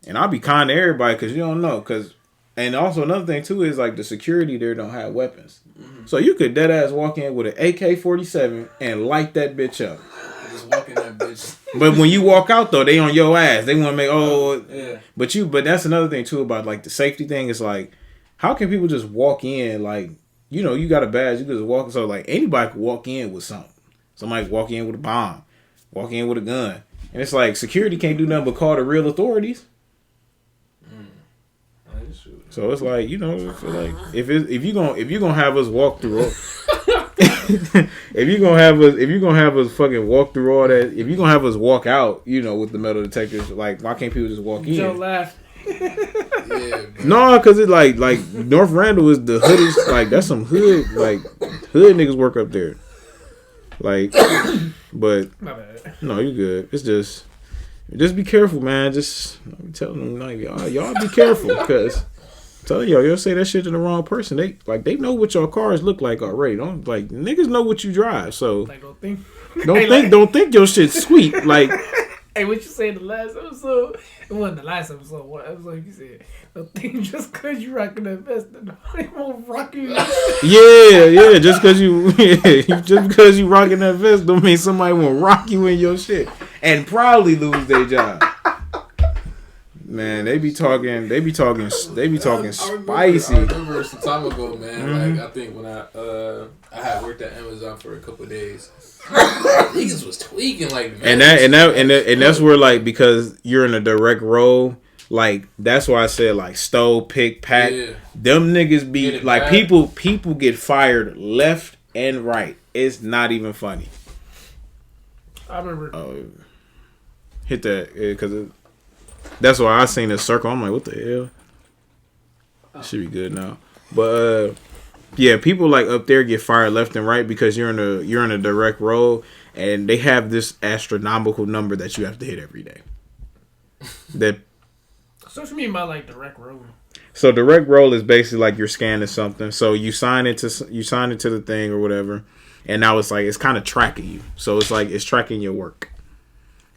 and I'll be kind to everybody because you don't know. And also another thing too is like the security there don't have weapons. So you could dead ass walk in with an AK-47 and light that bitch up. Just walk in that bitch. But when you walk out though, they on your ass. They want to make yeah. But that's another thing too about like the safety thing. Is like, how can people just walk in like you got a badge, you can just walk. So like anybody could walk in with something. Somebody could walk in with a bomb, walk in with a gun, and it's like security can't do nothing but call the real authorities. So it's like if you gonna have us walk through all, if you gonna have us fucking walk through all that, if you gonna have us walk out, with the metal detectors, like why can't people just walk in? Joe laugh. Yeah, no, cause it like North Randall is the hoodest, like that's some hood niggas work up there. Like, but no, you good. It's just be careful, man. Just I'm telling them like y'all be careful, cause. Tell y'all say that shit to the wrong person. They know what your cars look like already. Don't like niggas know what you drive. So like, don't think your shit's sweet. Like hey, what you said the last episode? It wasn't the last episode. What episode you said? Don't think just cause you rocking that vest, they won't rock you. Yeah. Just cause you rocking that vest don't mean somebody won't rock you in your shit and probably lose their job. Man, they be talking spicy. I remember some time ago, man. Mm-hmm. Like I think when I had worked at Amazon for a couple of days, niggas was tweaking like, man, and that's where like because you're in a direct role, like that's why I said like stove, pick, pack. Yeah. Them niggas be like bad. People get fired left and right. It's not even funny. I remember. Hit that because. That's why I seen this circle. I'm like, what the hell? Should be good now. But yeah, people like up there get fired left and right because you're in a direct role, and they have this astronomical number that you have to hit every day. So what you mean by like direct role? So direct role is basically like you're scanning something. So you sign into the thing or whatever, and now it's like it's kind of tracking you. So it's like it's tracking your work.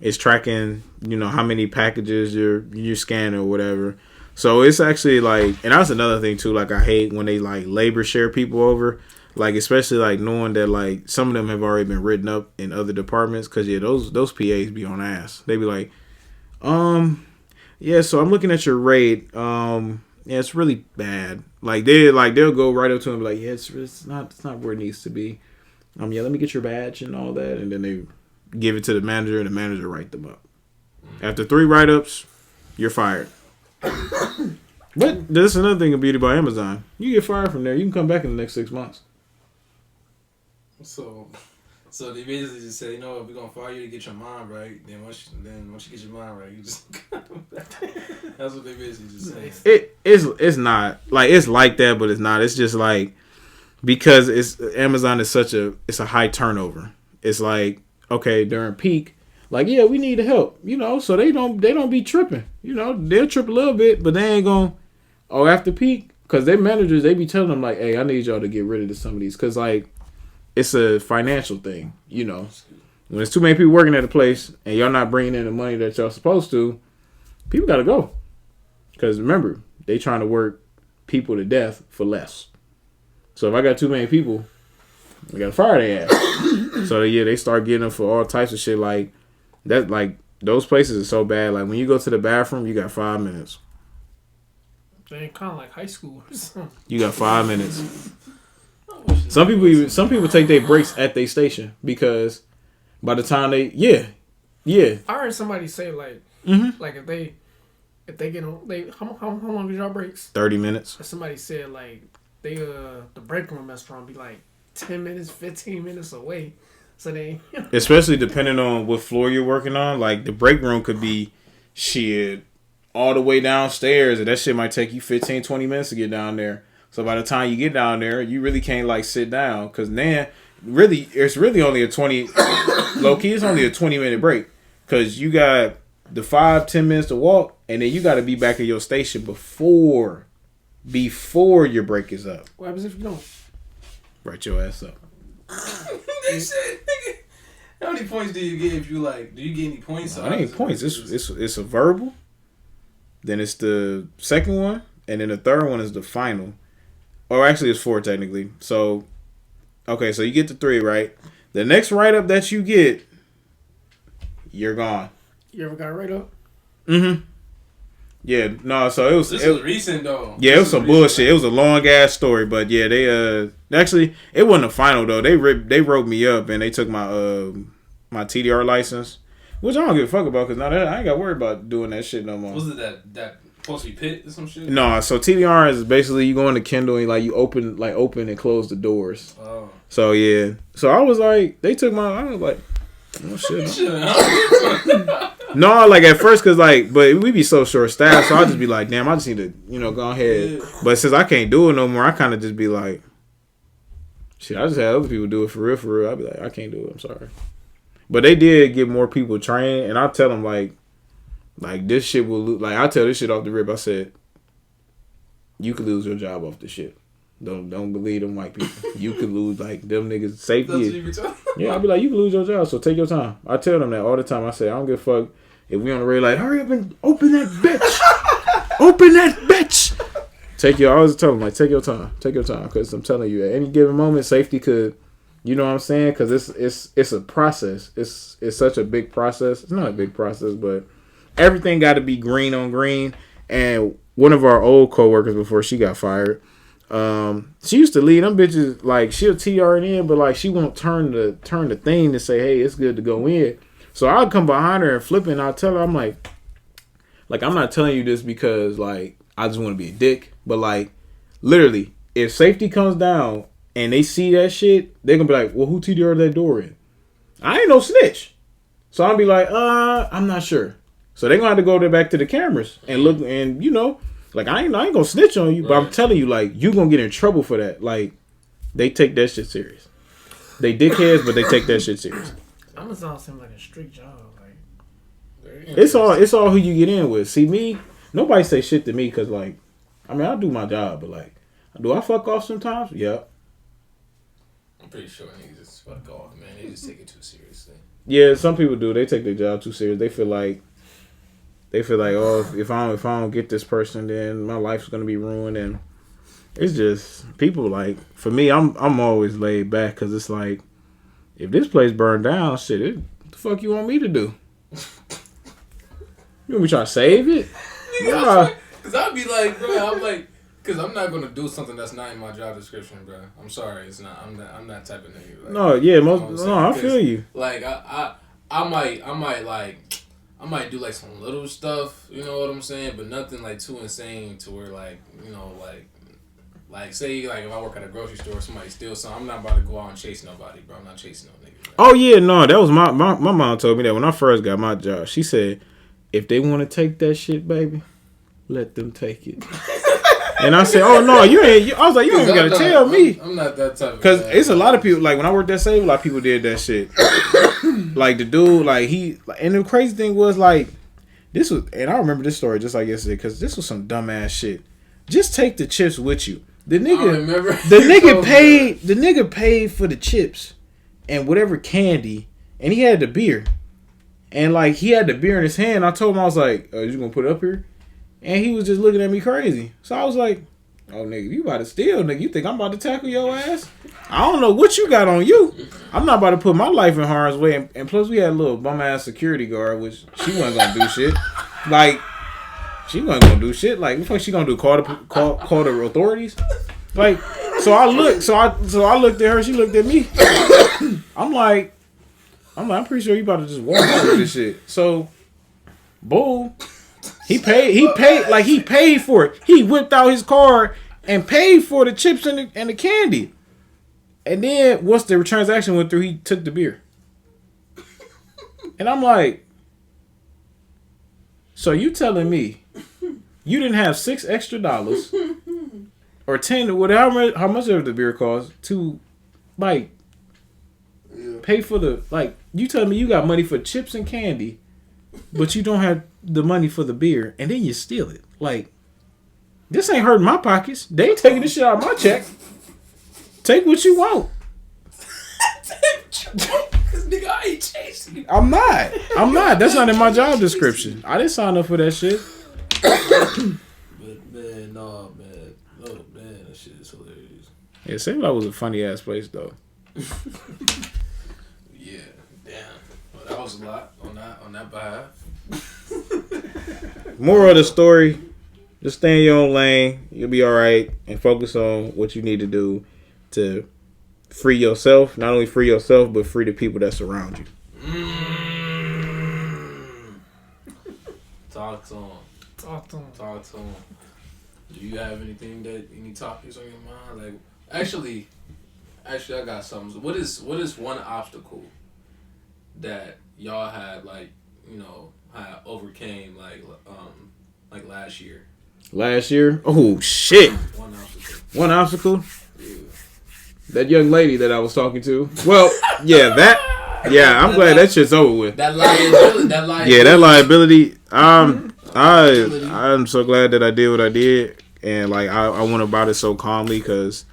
It's tracking, how many packages you're scanning or whatever. So it's actually like, and that's another thing too. Like I hate when they like labor share people over, like especially like knowing that like some of them have already been written up in other departments. Cause yeah, those PAs be on ass. They be like, yeah. So I'm looking at your rate. Yeah, it's really bad. Like they'll go right up to him and be like, yeah, it's not where it needs to be. Yeah, let me get your badge and all that, and then they give it to the manager, and the manager write them up. After 3 write-ups, you're fired. But this is another thing of Beauty by Amazon. You get fired from there, you can come back in the next 6 months. So they basically just say, you know, if we're gonna fire you to get your mind right, then once you get your mind right, you just that's what they basically just say. It's not like it's like that, but it's not. It's just like because it's Amazon is it's a high turnover. It's like okay during peak, like yeah we need the help, you know, so they don't be tripping, you know, they'll trip a little bit, but they ain't gonna after peak because their managers they be telling them like hey I need y'all to get rid of some of these because like. It's a financial thing, you know. When there's too many people working at a place and y'all not bringing in the money that y'all supposed to, people got to go. Because remember, they trying to work people to death for less. So if I got too many people, I got to fire their ass. So yeah, they start getting them for all types of shit like that. Like those places are so bad. Like when you go to the bathroom, you got 5 minutes. They ain't kind of like high school or something. You got 5 minutes. Some people take their breaks at their station because by the time they I heard somebody say like like if they get on how long is y'all breaks? 30 minutes. Somebody said like they the break room restaurant be like 10 minutes 15 minutes away, so they especially depending on what floor you're working on, like the break room could be shit all the way downstairs and that shit might take you 15-20 minutes to get down there. So by the time you get down there, you really can't like sit down because then really it's really only a 20 low key it's only a 20-minute break because you got the 5-10 minutes to walk and then you got to be back at your station before your break is up. What happens if you don't? Write your ass up. They said, nigga, how many points do you get if you like? Do you get any points? No, it ain't points. It's a verbal. Then it's the second one, and then the third one is the final. Or actually, it's 4 technically. So, okay, so you get the 3, right? The next write-up that you get, you're gone. You ever got a write-up? Mm-hmm. Yeah, no, so it was... This was recent, though. Yeah, it was some bullshit. Right? It was a long-ass story, but yeah, they, actually, it wasn't a final, though. They wrote me up, and they took my my TDR license, which I don't give a fuck about, because I ain't got to worry about doing that shit no more. Was it that supposed to be pit or some shit? No, so TDR is basically you go into Kindle and like you open and close the doors. Oh. So yeah. So I was like, they took I was like, oh shit. No, like at first, cause like, but we be so short staffed, so I'll just be like, damn, I just need to, go ahead. Yeah. But since I can't do it no more, I kind of just be like, shit, I just had other people do it for real. I'd be like, I can't do it. I'm sorry. But they did get more people trained, and I tell them like this shit will like I tell this shit off the rip. I said, you could lose your job off this shit. Don't believe them white people. You could lose like them niggas safety. Yeah, I'll be like, you can lose your job, so take your time. I tell them that all the time. I say, I don't give a fuck if we on the radio like, hurry up and open that bitch. Open that bitch. I always tell them like, take your time, because I'm telling you, at any given moment, safety could, you know what I'm saying? Because it's a process. It's such a big process. It's not a big process, but everything got to be green on green. And one of our old coworkers before she got fired, she used to lead them bitches like she'll TR in, but like she won't turn the thing to say, hey, it's good to go in. So I'll come behind her and flip it, and I'll tell her, I'm like I'm not telling you this because like I just want to be a dick, but like literally, if safety comes down and they see that shit, they're gonna be like, well, who TDR'd that door in? I ain't no snitch. So I'll be like, I'm not sure. So they're gonna have to go there back to the cameras and look, and like I ain't gonna snitch on you, but I'm telling you, like, you gonna get in trouble for that. Like, they take that shit serious. They dickheads, but they take that shit serious. Amazon seems like a strict job. Like, it's all who you get in with. See me, nobody say shit to me because like, I mean, I do my job, but like, do I fuck off sometimes? Yeah. I'm pretty sure niggas just fuck off, man. They just take it too seriously. Yeah, some people do. They take their job too serious. They feel like they feel like, oh, if I don't get this person, then my life's gonna be ruined. And it's just people like, for me, I'm always laid back because it's like, if this place burned down, shit, what the fuck you want me to do? You want me to try to save it? Nigga, because I'd be like, bro, because I'm not gonna do something that's not in my job description, bro. I'm sorry, it's not. I'm that type of nigga. Like, no, yeah, I feel you. Like I might do like some little stuff, you know what I'm saying, but nothing like too insane to where like, you know, like say like if I work at a grocery store, somebody steals something, I'm not about to go out and chase nobody, bro. I'm not chasing no niggas. Bro. Oh yeah, no, that was my mom told me that when I first got my job. She said, if they want to take that shit, baby, let them take it. And I said, oh no, you ain't. I was like, you ain't gotta tell me. I'm not that type of. Because it's a lot of people. Like when I worked at Save, a lot of people did that shit. Like the dude, like and the crazy thing was like, this was, and I remember this story just like yesterday because this was some dumbass shit. Just take the chips with you. The nigga paid for the chips and whatever candy, and he had the beer, and like he had the beer in his hand. I told him, I was like, you gonna put it up here? And he was just looking at me crazy. So I was like, oh, nigga, you about to steal, nigga. You think I'm about to tackle your ass? I don't know what you got on you. I'm not about to put my life in harm's way. And plus, we had a little bum-ass security guard, which she wasn't going to do shit. Like, she wasn't going to do shit. Like, what the fuck she going to do? Call the authorities? Like, so I looked at her. She looked at me. I'm like, I'm pretty sure you about to just walk out with this shit. So, boom. He paid for it. He whipped out his card and paid for the chips and the candy. And then once the transaction went through, he took the beer. And I'm like, so you telling me you didn't have $6 extra or 10 or whatever, how much ever the beer cost to like pay for the, like, you telling me you got money for chips and candy, but you don't have the money for the beer, and then you steal it. Like, this ain't hurting my pockets. They ain't taking this shit out of my check. Take what you want. Cause nigga, I ain't chasing you. I'm not. That's not in my job description. I didn't sign up for that shit. But man, no, man. Oh man, that shit is hilarious. Yeah, Save Life was a funny ass place though. Yeah, damn. Well, that was a lot on that behalf. Moral of the story: just stay in your own lane. You'll be all right, and focus on what you need to do to free yourself. Not only free yourself, but free the people that surround you. Talk to him. Do you have anything any topics on your mind? Like, actually, I got something. What is one obstacle that y'all had, like, you know, had overcame like last year? Last year? Oh shit! One obstacle. Yeah. That young lady that I was talking to. Well, yeah, that. Yeah, I'm glad that shit's over with. That liability. Yeah, that liability. I'm so glad that I did what I did, and like I went about it so calmly because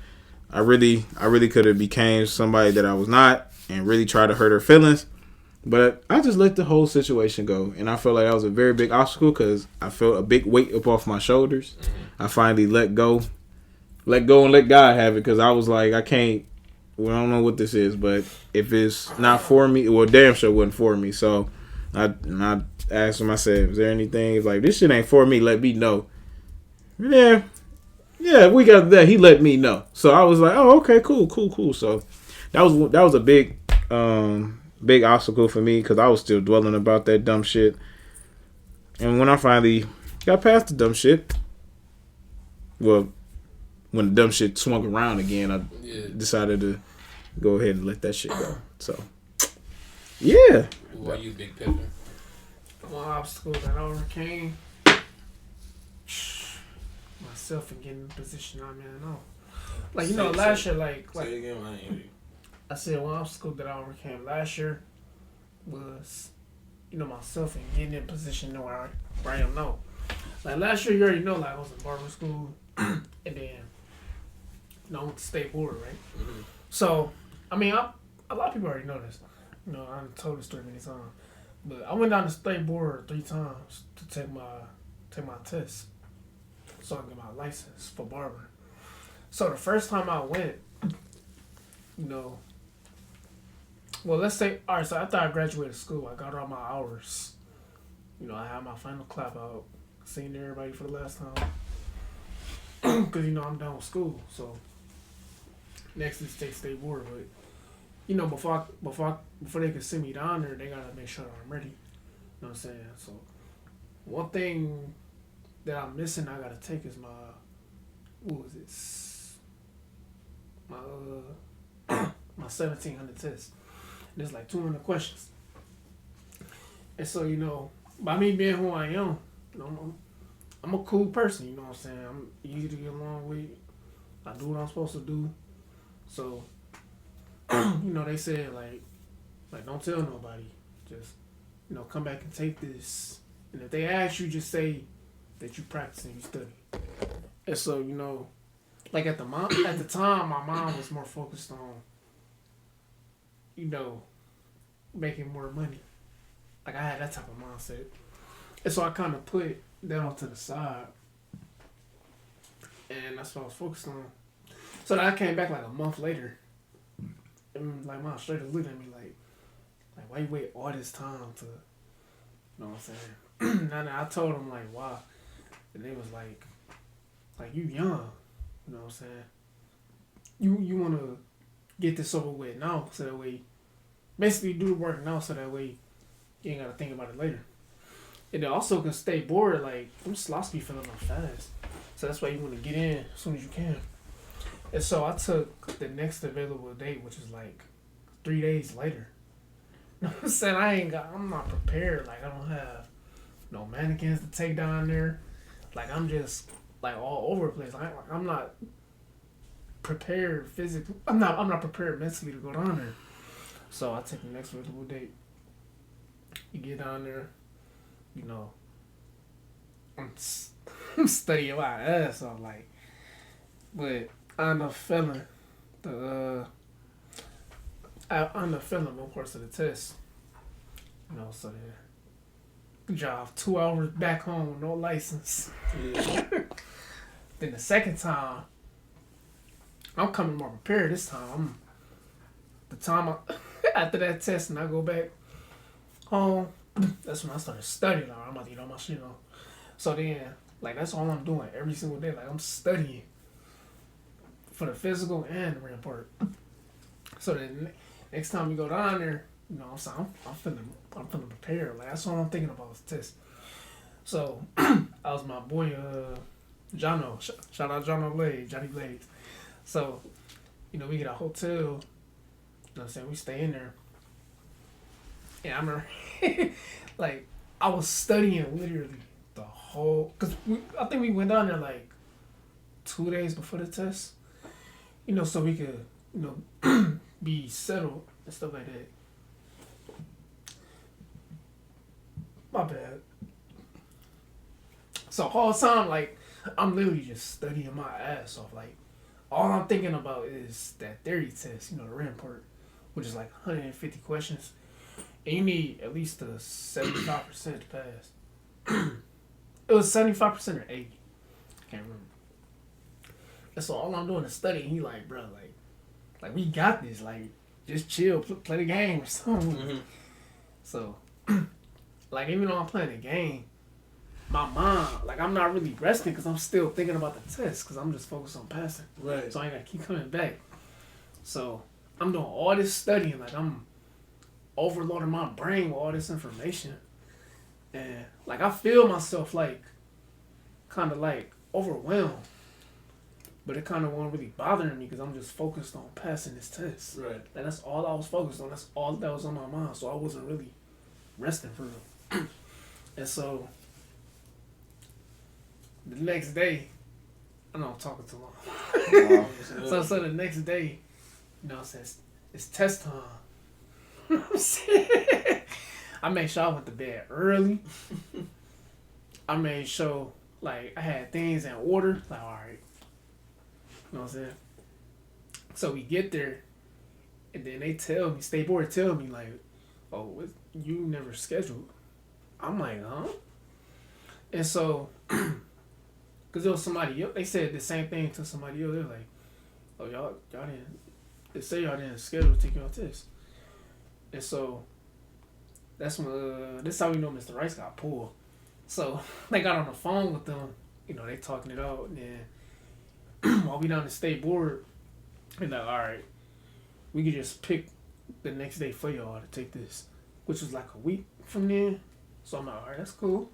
I really could have became somebody that I was not and really tried to hurt her feelings. But I just let the whole situation go, and I felt like that was a very big obstacle because I felt a big weight up off my shoulders. Mm-hmm. I finally let go and let God have it because I was like, I can't. Well, I don't know what this is, but if it's not for me, well, damn sure wasn't for me. So I asked him. I said, "Is there anything like this shit ain't for me? Let me know." Yeah, we got that. He let me know. So I was like, "Oh, okay, cool." So that was a big obstacle for me because I was still dwelling about that dumb shit. And when I finally got past the dumb shit, well, when the dumb shit swung around again, I decided to go ahead and let that shit go. So, yeah. Who are you, Big Pimpin'? One obstacle that I overcame myself and getting in the position I'm in now. Like, you know, last year, like say it again, I ain't hear you. I said one obstacle that I overcame last year was, you know, myself and getting in a position where I am now. Like last year, you already know, like I was in barber school, and then, you know, I went to state board, right? Mm-hmm. So, I mean, a lot of people already know this. You know, I've told the story many times. But I went down to state board 3 times to take my test, so I can get my license for barber. So the first time I went, you know, well, let's say, all right. So after I graduated school, I got all my hours. You know, I had my final clap out, seen everybody for the last time, because you know I'm done with school. So next is take state board, but you know before they can send me down there, they gotta make sure that I'm ready. You know what I'm saying? So one thing that I'm missing, I gotta take is my what was it? My my 1700 test. And it's like 200 questions. And so you know, by me being who I am, you know, I'm a cool person. You know what I'm saying? I'm easy to get along with. I do what I'm supposed to do. So you know, they said like don't tell nobody. Just you know, come back and take this. And if they ask you, just say that you practice and you study. And so you know, like at the time, my mom was more focused on, you know, making more money. Like I had that type of mindset, and so I kind of put that off to the side, and that's what I was focused on. So then I came back like a month later, and like my straight up looked at me like why you wait all this time to, you know what I'm saying? And I told them like why, and they was like you young, you know what I'm saying? You want to get this over with now, so that way, basically do the work now, so that way you ain't gotta think about it later. And then also can stay bored, like them slots be filling up fast, so that's why you want to get in as soon as you can. And so I took the next available date, which is like 3 days later. You know what I'm saying? I'm not prepared. Like I don't have no mannequins to take down there. Like I'm just like all over the place. I'm not prepared physically. I'm not prepared mentally to go down there. So I take the next available date. You get down there, you know. I'm studying my ass off, like, but I end up failing one parts of the test. You know, so then drive 2 hours back home with no license. Yeah. Then the second time, I'm coming more prepared this time. After that test and I go back home, that's when I started studying. Like, I'm about to get all my shit on. So then, like, that's all I'm doing every single day. Like, I'm studying for the physical and the written part. So then, next time we go down there, you know, I'm feeling prepared. Like, that's all I'm thinking about was the test. So, I was my boy, Jono. Shout out Jono Blades, Johnny Blades. So, you know, we get a hotel. You know what I'm saying? We stay in there. And I remember, like, I was studying literally the whole... Because I think we went down there, like, 2 days before the test. You know, so we could, you know, be settled and stuff like that. My bad. So, whole time, like, I'm literally just studying my ass off. Like, all I'm thinking about is that theory test, you know, the written part, which is like 150 questions. And you need at least a 75% to pass. It was 75% or 80. I can't remember. And so all I'm doing is studying. He like, bro, like we got this. Like, just chill, play the game or something. Mm-hmm. So, like, even though I'm playing the game, my mind, like, I'm not really resting because I'm still thinking about the test because I'm just focused on passing. Right. So I gotta keep coming back. So I'm doing all this studying, like I'm overloading my brain with all this information, and like I feel myself like kind of like overwhelmed, but it kind of wasn't really bothering me because I'm just focused on passing this test. Right. Like that's all I was focused on. That's all that was on my mind. So I wasn't really resting for real. And so the next day, I know I'm talking too long. So the next day, you know, since it's test time, you know what I'm saying? I made sure I went to bed early. I made sure, like, I had things in order. Like, all right. You know what I'm saying? So we get there, and then they tell me, State Board tell me, like, oh, you never scheduled. I'm like, huh? And so, because there was somebody else, they said the same thing to somebody else. They're like, oh, y'all didn't, they say y'all didn't schedule to take your test. And so, that's when, this is how we know Mr. Rice got pulled. So, they got on the phone with them, you know, they talking it out, and then, while we down the state board, they're like, alright, we could just pick the next day for y'all to take this, which was like a week from then. So I'm like, alright, that's cool.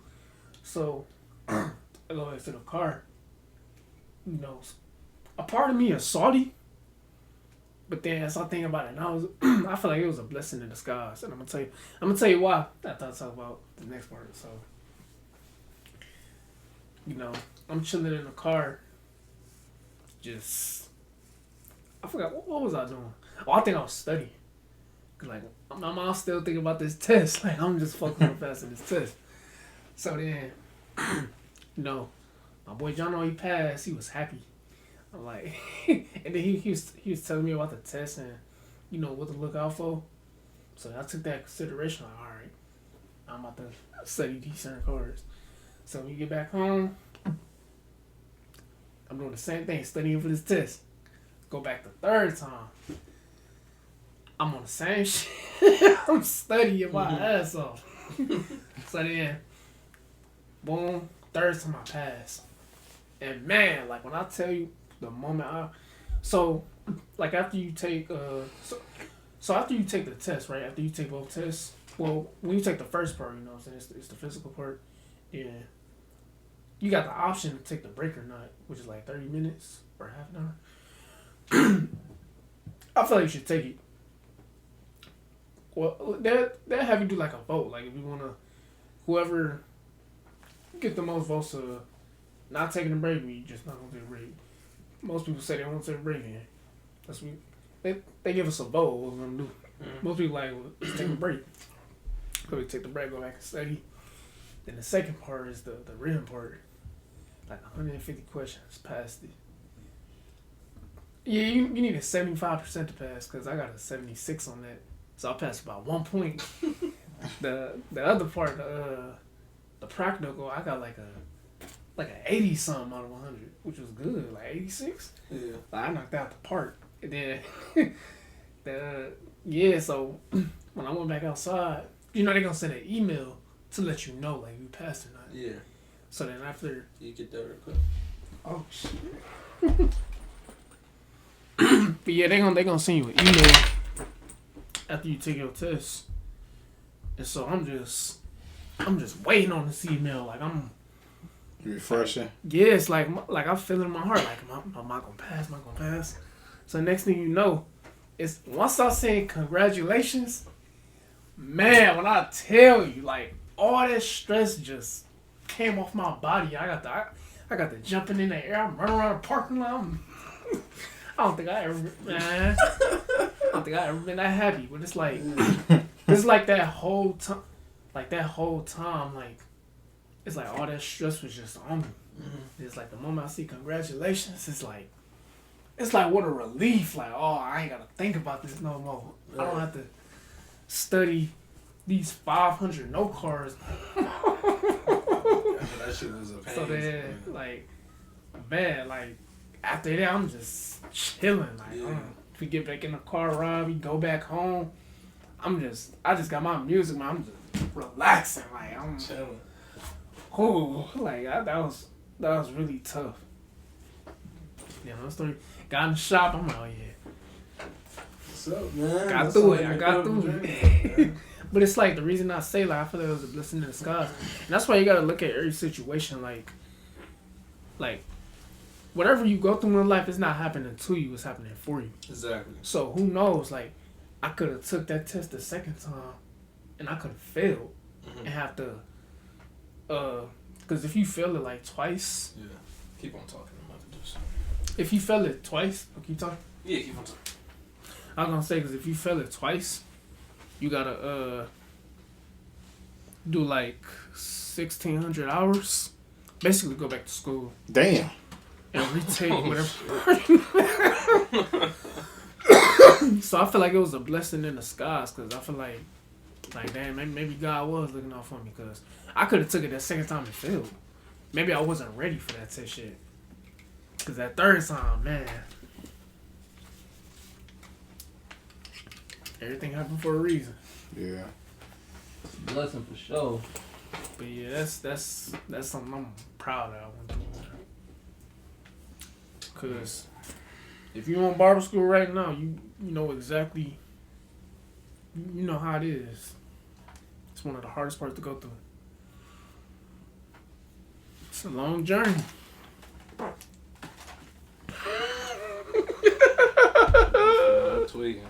So I go back to the car. You know, a part of me is salty, but then as I think about it now, I feel like it was a blessing in disguise, and I'm gonna tell you why after I talk about the next part. So, you know, I'm chilling in the car, just I forgot what was I doing. Oh, I think I was studying. Like, my mom's still thinking about this test. Like, I'm just fucking real fast in this test. So then, you know, my boy John, he passed. He was happy. I'm like, and then he was telling me about the test and, you know, what to look out for. So I took that into consideration. Like, all right, I'm about to study these certain cards. So when you get back home, I'm doing the same thing, studying for this test. Go back the third time. I'm on the same shit. I'm studying my ass off. So then, boom, third time I pass. And man, like when I tell you the moment like after you take, so after you take the test, right? After you take both tests, well, when you take the first part, you know what I'm saying? It's the physical part. Yeah. You got the option to take the break or not, which is like 30 minutes or half an hour. I feel like you should take it. Well, they'll have you do like a vote. Like if you want to, whoever get the most votes of not taking a break, you just not going to take a break. Most people say they won't take a break. And that's what they give us a vote. What we're going to do. Mm-hmm. Most people like, well, let's take a break. So we take the break, go back and study. Then the second part is the written part. Like 150 questions past it. Yeah, you need a 75% to pass because I got a 76 on that. So I passed about 1 point. The other part, the practical, I got like an 80 something out of 100, which was good, like 86. Yeah. Like I knocked out the part, and then so when I went back outside, you know they're gonna send an email to let you know like you passed or not. Yeah. So then after you get that real quick. Oh shit. But yeah, they gonna send you an email after you take your test, and so I'm just waiting on this email. Like I'm refreshing. Yeah, it's like I'm feeling in my heart. Like am I gonna pass? Am I gonna pass? So next thing you know, it's once I say congratulations, man. When I tell you, like all that stress just came off my body. I got the jumping in the air. I'm running around the parking lot. I don't think I ever been that happy. But it's like that whole time, like it's like all that stress was just on me. Mm-hmm. It's like the moment I see congratulations, it's like what a relief. Like, oh, I ain't gotta think about this no more. Right. I don't have to study these 500 note cards. That shit was a pain. So then, like, man, like after that, I'm just chilling. Like, if we get back in the car ride, we go back home. I just got my music, man. I'm just relaxing. Like, I'm chilling. Oh, like that was really tough. Yeah, no story. Got in the shop. I'm like, oh yeah. What's up, man? Got through it. I got through it. But it's like the reason I say like I feel like it was a blessing in disguise. And that's why you gotta look at every situation like whatever you go through in life, it's not happening to you, it's happening for you. Exactly. So who knows? Like I could have took that test the second time, and I could have failed, and have to, because if you fail it like twice. Yeah. Keep on talking about this. If you fail it twice, keep talking. Yeah, keep on talking. I was gonna say because if you fail it twice, you gotta do like 1,600 hours. Basically, go back to school. Damn. And retake whatever. So I feel like it was a blessing in disguise because I feel like Like, damn, maybe God was looking out for me because I could have took it that second time and failed. Maybe I wasn't ready for that test shit. Because that third time, man, everything happened for a reason. Yeah. It's a blessing for sure. But yeah, that's something I'm proud of. Because if you're in barber school right now, you know exactly, you know how it is. It's one of the hardest parts to go through. It's a long journey. I'm tweaking.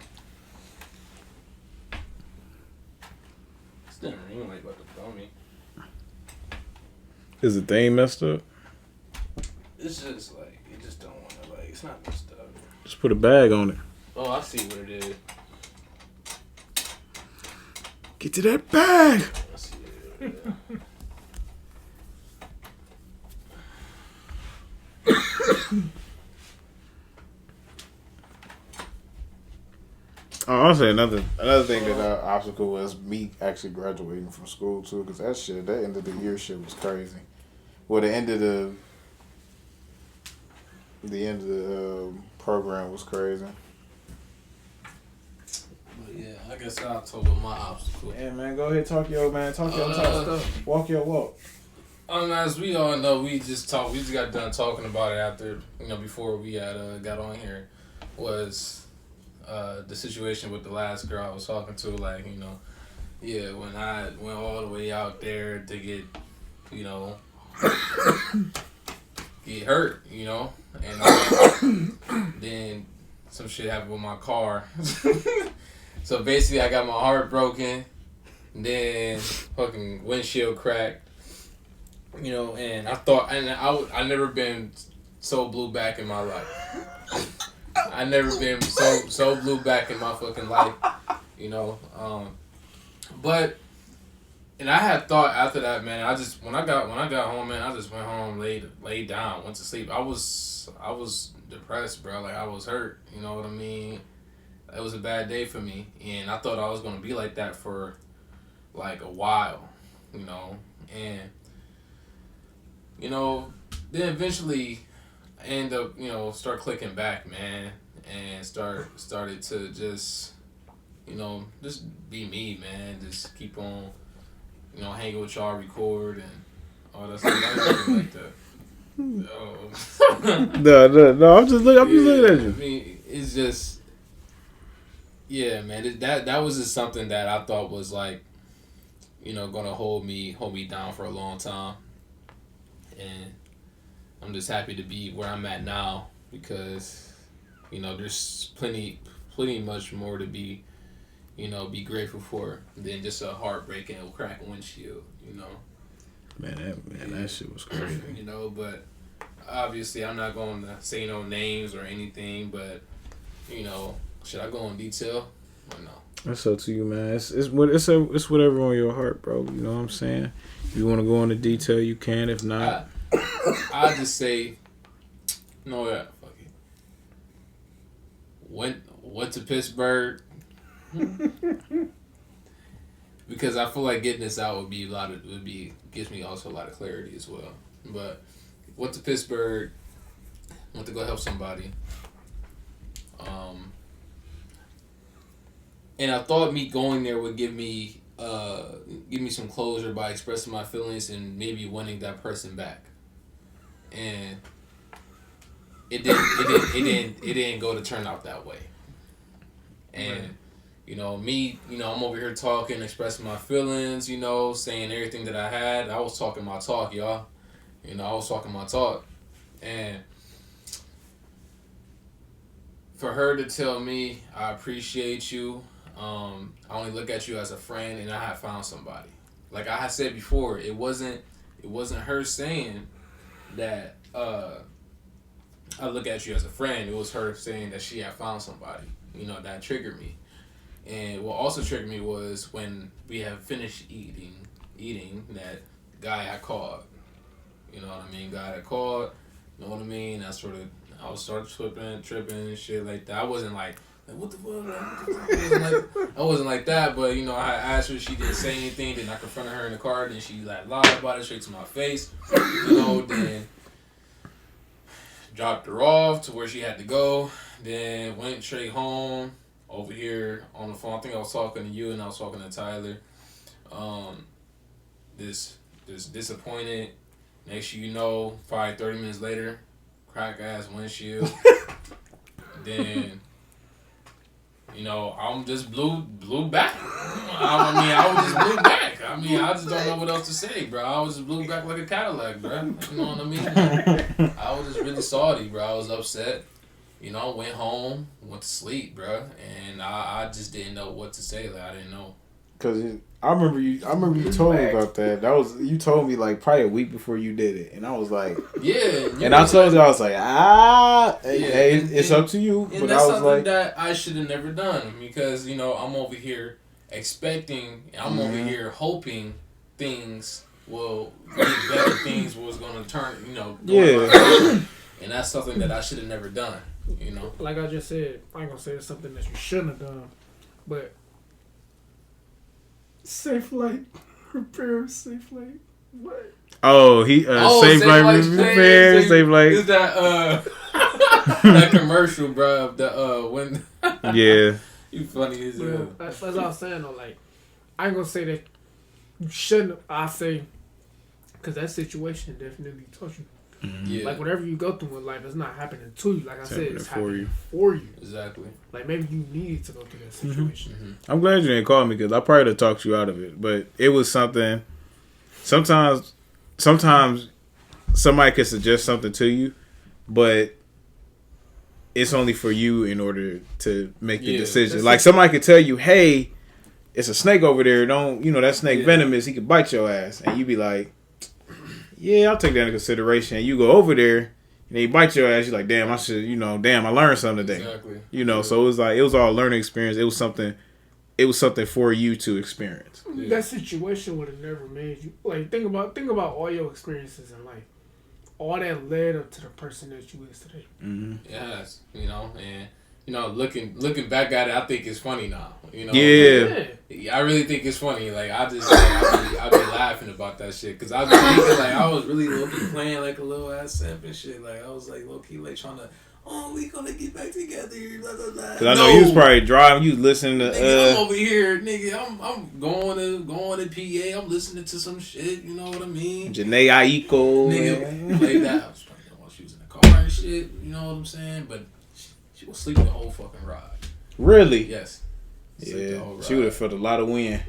Still ring like about to throw me. Is the thing messed up? It's just like it just don't want to like. It's not messed up. Just put a bag on it. Oh, I see what it is. Get to that bag. I see it. I'll say another thing that obstacle was me actually graduating from school too, because that end of the year shit was crazy. Well, the end of the program was crazy. But yeah, I guess I'll talk about my obstacle. Yeah, man, go ahead, talk your stuff. Walk your walk. As we all know, we just got done talking about it after, before we had got on here, was the situation with the last girl I was talking to, like, when I went all the way out there to get, get hurt, and then some shit happened with my car. So basically I got my heart broken, then fucking windshield cracked, and I thought, and I never been so blue back in my life. I never been so blue back in my fucking life, but and I had thought after that, man. I just when I got home, man, I just went home, laid down, went to sleep. I was depressed, bro. Like I was hurt. You know what I mean? It was a bad day for me, and I thought I was gonna be like that for like a while, and then eventually I end up, start clicking back, man, and started to just be me, man. Just keep on, hanging with y'all, record and all that stuff. Like that. No. I'm just looking at you. I mean, it's just, yeah, man. That was just something that I thought was like, gonna hold me down for a long time, and I'm just happy to be where I'm at now because, there's plenty much more to be, be grateful for than just a heartbreaking or cracked windshield, Man, that shit was crazy. But obviously I'm not going to say no names or anything, but, should I go in detail or no? That's up to you, man. It's whatever on your heart, bro. You know what I'm saying? If you want to go into detail, you can. If not, I just say, no, yeah, fuck it. Went to Pittsburgh because I feel like getting this out gives me also a lot of clarity as well. But went to Pittsburgh, went to go help somebody. And I thought me going there would give me some closure by expressing my feelings and maybe winning that person back. And it didn't go to turn out that way. And I'm over here talking, expressing my feelings, saying everything that I had. I was talking my talk, y'all. I was talking my talk. And for her to tell me, I appreciate you. I only look at you as a friend, and I have found somebody. Like I had said before, it wasn't her saying that I look at you as a friend. It was her saying that she had found somebody. That triggered me. And what also triggered me was when we had finished eating that guy I called. You know what I mean? Guy that called. You know what I mean? I was tripping and shit like that. I wasn't like Like, what the fuck? I wasn't like that, but you know, I asked her, she didn't say anything. Then I confronted her in the car. Then she like lied about it straight to my face. You know, then dropped her off to where she had to go. Then went straight home. Over here on the phone, I think I was talking to you and I was talking to Tyler. This disappointed. Next thing you know, probably 30 minutes later, crack ass windshield. Then, you know, I'm just blew back. I was just blew back. I mean, I just don't know what else to say, bro. I was just blew back like a Cadillac, bro. You know what I mean? I was just really salty, bro. I was upset. You know, went home, went to sleep, bro, and I just didn't know what to say. Like, I didn't know. Cause I remember you told me about that. You told me like probably a week before you did it, and I was like, yeah. And I told you I was like, hey, it's up to you. And but that's I was something like, that I should have never done because you know I'm over here expecting, I'm over here hoping things will get better. Things was gonna turn, you know. And that's something that I should have never done. You know, like I just said, I ain't gonna say it's something that you shouldn't have done, but safe flight, repair safe flight. What? Oh, Safe Flight repair, Safe Flight. Is that that commercial, bro? The when yeah, you funny as hell. That's what I was saying though. Like, I ain't gonna say that you shouldn't. I say because that situation definitely taught you. Yeah. Like whatever you go through in life, it's not happening to you. Like I said, it's happening for you. Exactly. Like maybe you needed to go through that situation. Mm-hmm. I'm glad you didn't call me because I probably would have talked you out of it. But it was something. Sometimes somebody could suggest something to you, but it's only for you in order to make the decision. Like somebody could tell you, "Hey, it's a snake over there. Don't that snake venomous? He could bite your ass," and you be like, "Yeah, I'll take that into consideration." And you go over there and they bite your ass. You're like, "Damn, I should, I learned something today." Exactly. So it was like it was all a learning experience. It was something for you to experience. Yeah. That situation would have never made you like think about all your experiences in life. All that led up to the person that you is today. Mm-hmm. Yes, and looking back at it, I think it's funny now. I really think it's funny. Like I be laughing about that shit because I was thinking like I was really low key playing like a little ass simp and shit. Like I was like low key like trying to. Oh, we gonna get back together. Blah blah blah. Cause I know you was probably driving. You was listening to. Nigga, I'm over here, nigga. I'm going to PA. I'm listening to some shit. You know what I mean? Janae Aiko. Nigga, played that. I was trying to while she was in the car and shit. You know what I'm saying? But she was sleeping the whole fucking ride. Really? Yes. Yeah. She would have felt a lot of wind.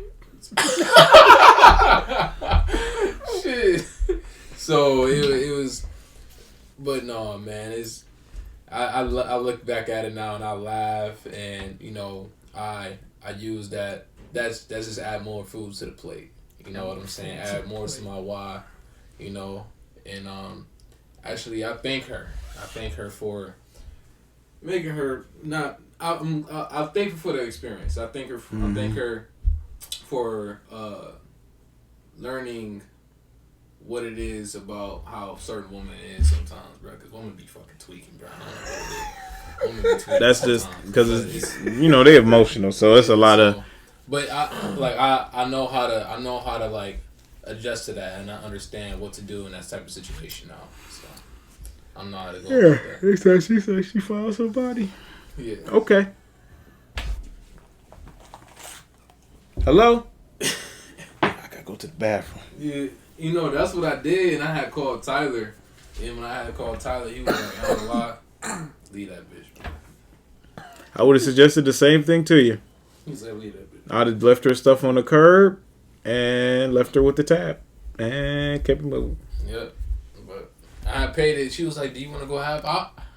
Shit. So it was, but no, man. It's. I look back at it now and I laugh and I use that that's just add more food to the plate. You know what I'm saying? Add more to my why. And actually I thank her. I thank her for making her not. I'm thankful for the experience. I thank her. I thank her for learning what it is about how certain women is sometimes, bro. Because women be fucking tweaking, bro. That's just because they're emotional, so it's a lot of. But I know how to like adjust to that, and I understand what to do in that type of situation now. So I'm not how to go. Yeah, next time she says she found somebody. Yeah. Okay. Hello. I gotta go to the bathroom. Yeah. That's what I did, and I had called Tyler. And when I had called Tyler, he was like, "I don't lie, leave that bitch, bro." I would have suggested the same thing to you. He said, "Leave that bitch." I'd have left her stuff on the curb and left her with the tab and kept it moving. Yep. But I had paid it. She was like, "Do you want to go half?"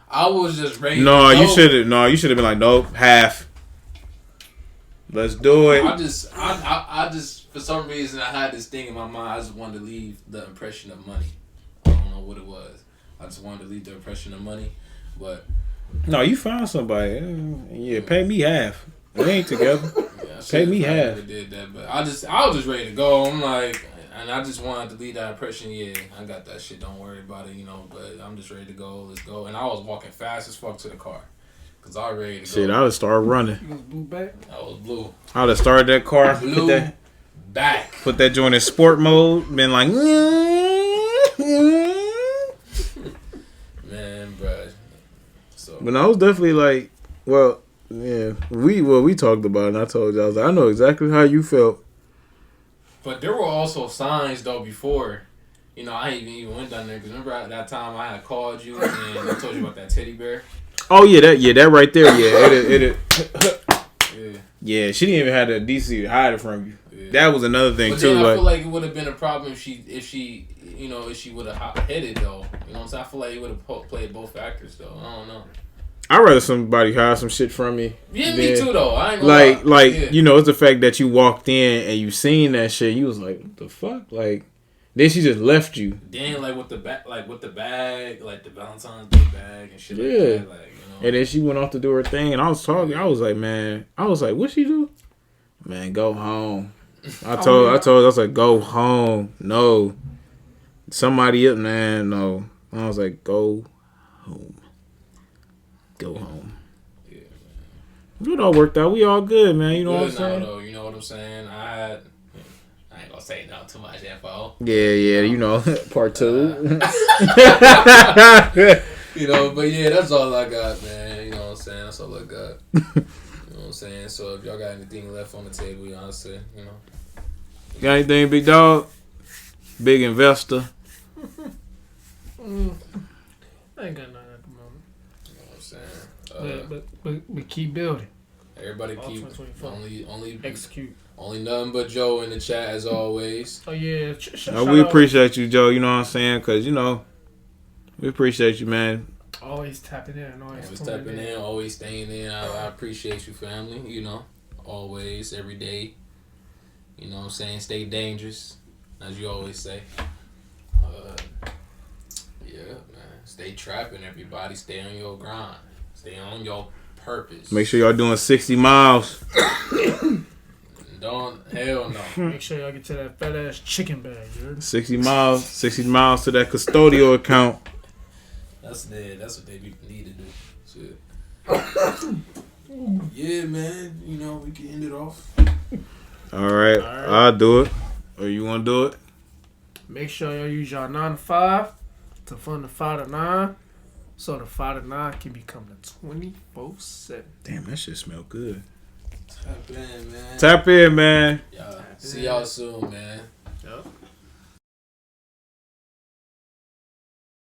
I was just ready. No, you should have. No, you should have been like, "Nope, half. Let's do it." I just for some reason I had this thing in my mind. I just wanted to leave the impression of money. I don't know what it was. I just wanted to leave the impression of money, but no, you found somebody. Yeah, pay me half. We ain't together. Yeah, pay me half. Did that, but I was just ready to go. I'm like, and I just wanted to leave that impression. Yeah, I got that shit. Don't worry about it, But I'm just ready to go. Let's go. And I was walking fast as fuck to the car. Cause I ready to Shit, go. I would start running. You was blue back. I was blue. I would have started that car. Blue back. Put that joint in sport mode. Been like, Man, bruh. So. but no, I was definitely like, well, yeah, we talked about it. And I told you, I was like, I know exactly how you felt. But there were also signs though before. You know, I ain't even went down there because remember at that time I had called you and I told you about that teddy bear. Oh yeah, that right there, yeah, Yeah. yeah. She didn't even have the decency to hide it from you. Yeah. That was another thing But too. then I Like, feel like it would have been a problem if she would have hit it though. You know what I'm saying? I feel like it would have played both factors though. I don't know. I'd rather somebody hide some shit from me. Yeah, than, me too though. I ain't gonna lie. Yeah. You know, it's the fact that you walked in and you seen that shit. You was like, what the fuck? Like, then she just left you. Then like with the bag, like the Valentine's Day bag and shit like that, like you know. And then she went off to do her thing, and I was talking. I was like, man, what she do? Man, go home. I told her, I was like, go home. No, somebody up, man. No, I was like, go home. Go home. Yeah, man. It all worked out. We all good, man. You know what I'm saying? Though, you know what I'm saying? I ain't gonna say no too much info. Yeah, you know, part 2. You know, but yeah, that's all I got, man. You know what I'm saying? That's all I got. You know what I'm saying? So if y'all got anything left on the table, y'all say, you know. Got anything, big dog? Big investor? I ain't got nothing at the moment. You know what I'm saying? But keep building. Everybody keep 2024. only Execute. Only nothing but Joe in the chat as always. Oh yeah, we appreciate you, Joe. You know what I'm saying? Because, you know, we appreciate you, man. Always tapping in. Always tapping in. Always staying in. I appreciate you, family. You know, always, every day. You know what I'm saying? Stay dangerous, as you always say. Yeah, man. Stay trapping, everybody. Stay on your grind. Stay on your purpose. Make sure y'all doing 60 miles. Hell no. Make sure y'all get to that fat ass chicken bag, you heard? 60 miles to that custodial account. That's what they need to do. Shit. Yeah, man. You know, we can end it off. All right. I'll do it. Or you want to do it? Make sure y'all use y'all 9 to 5 to fund the 5 to 9, so the 5 to 9 can become the 24/7. Damn, that shit smell good. Tap in, man. Tap in, man. Yeah. See y'all soon, man. Yep.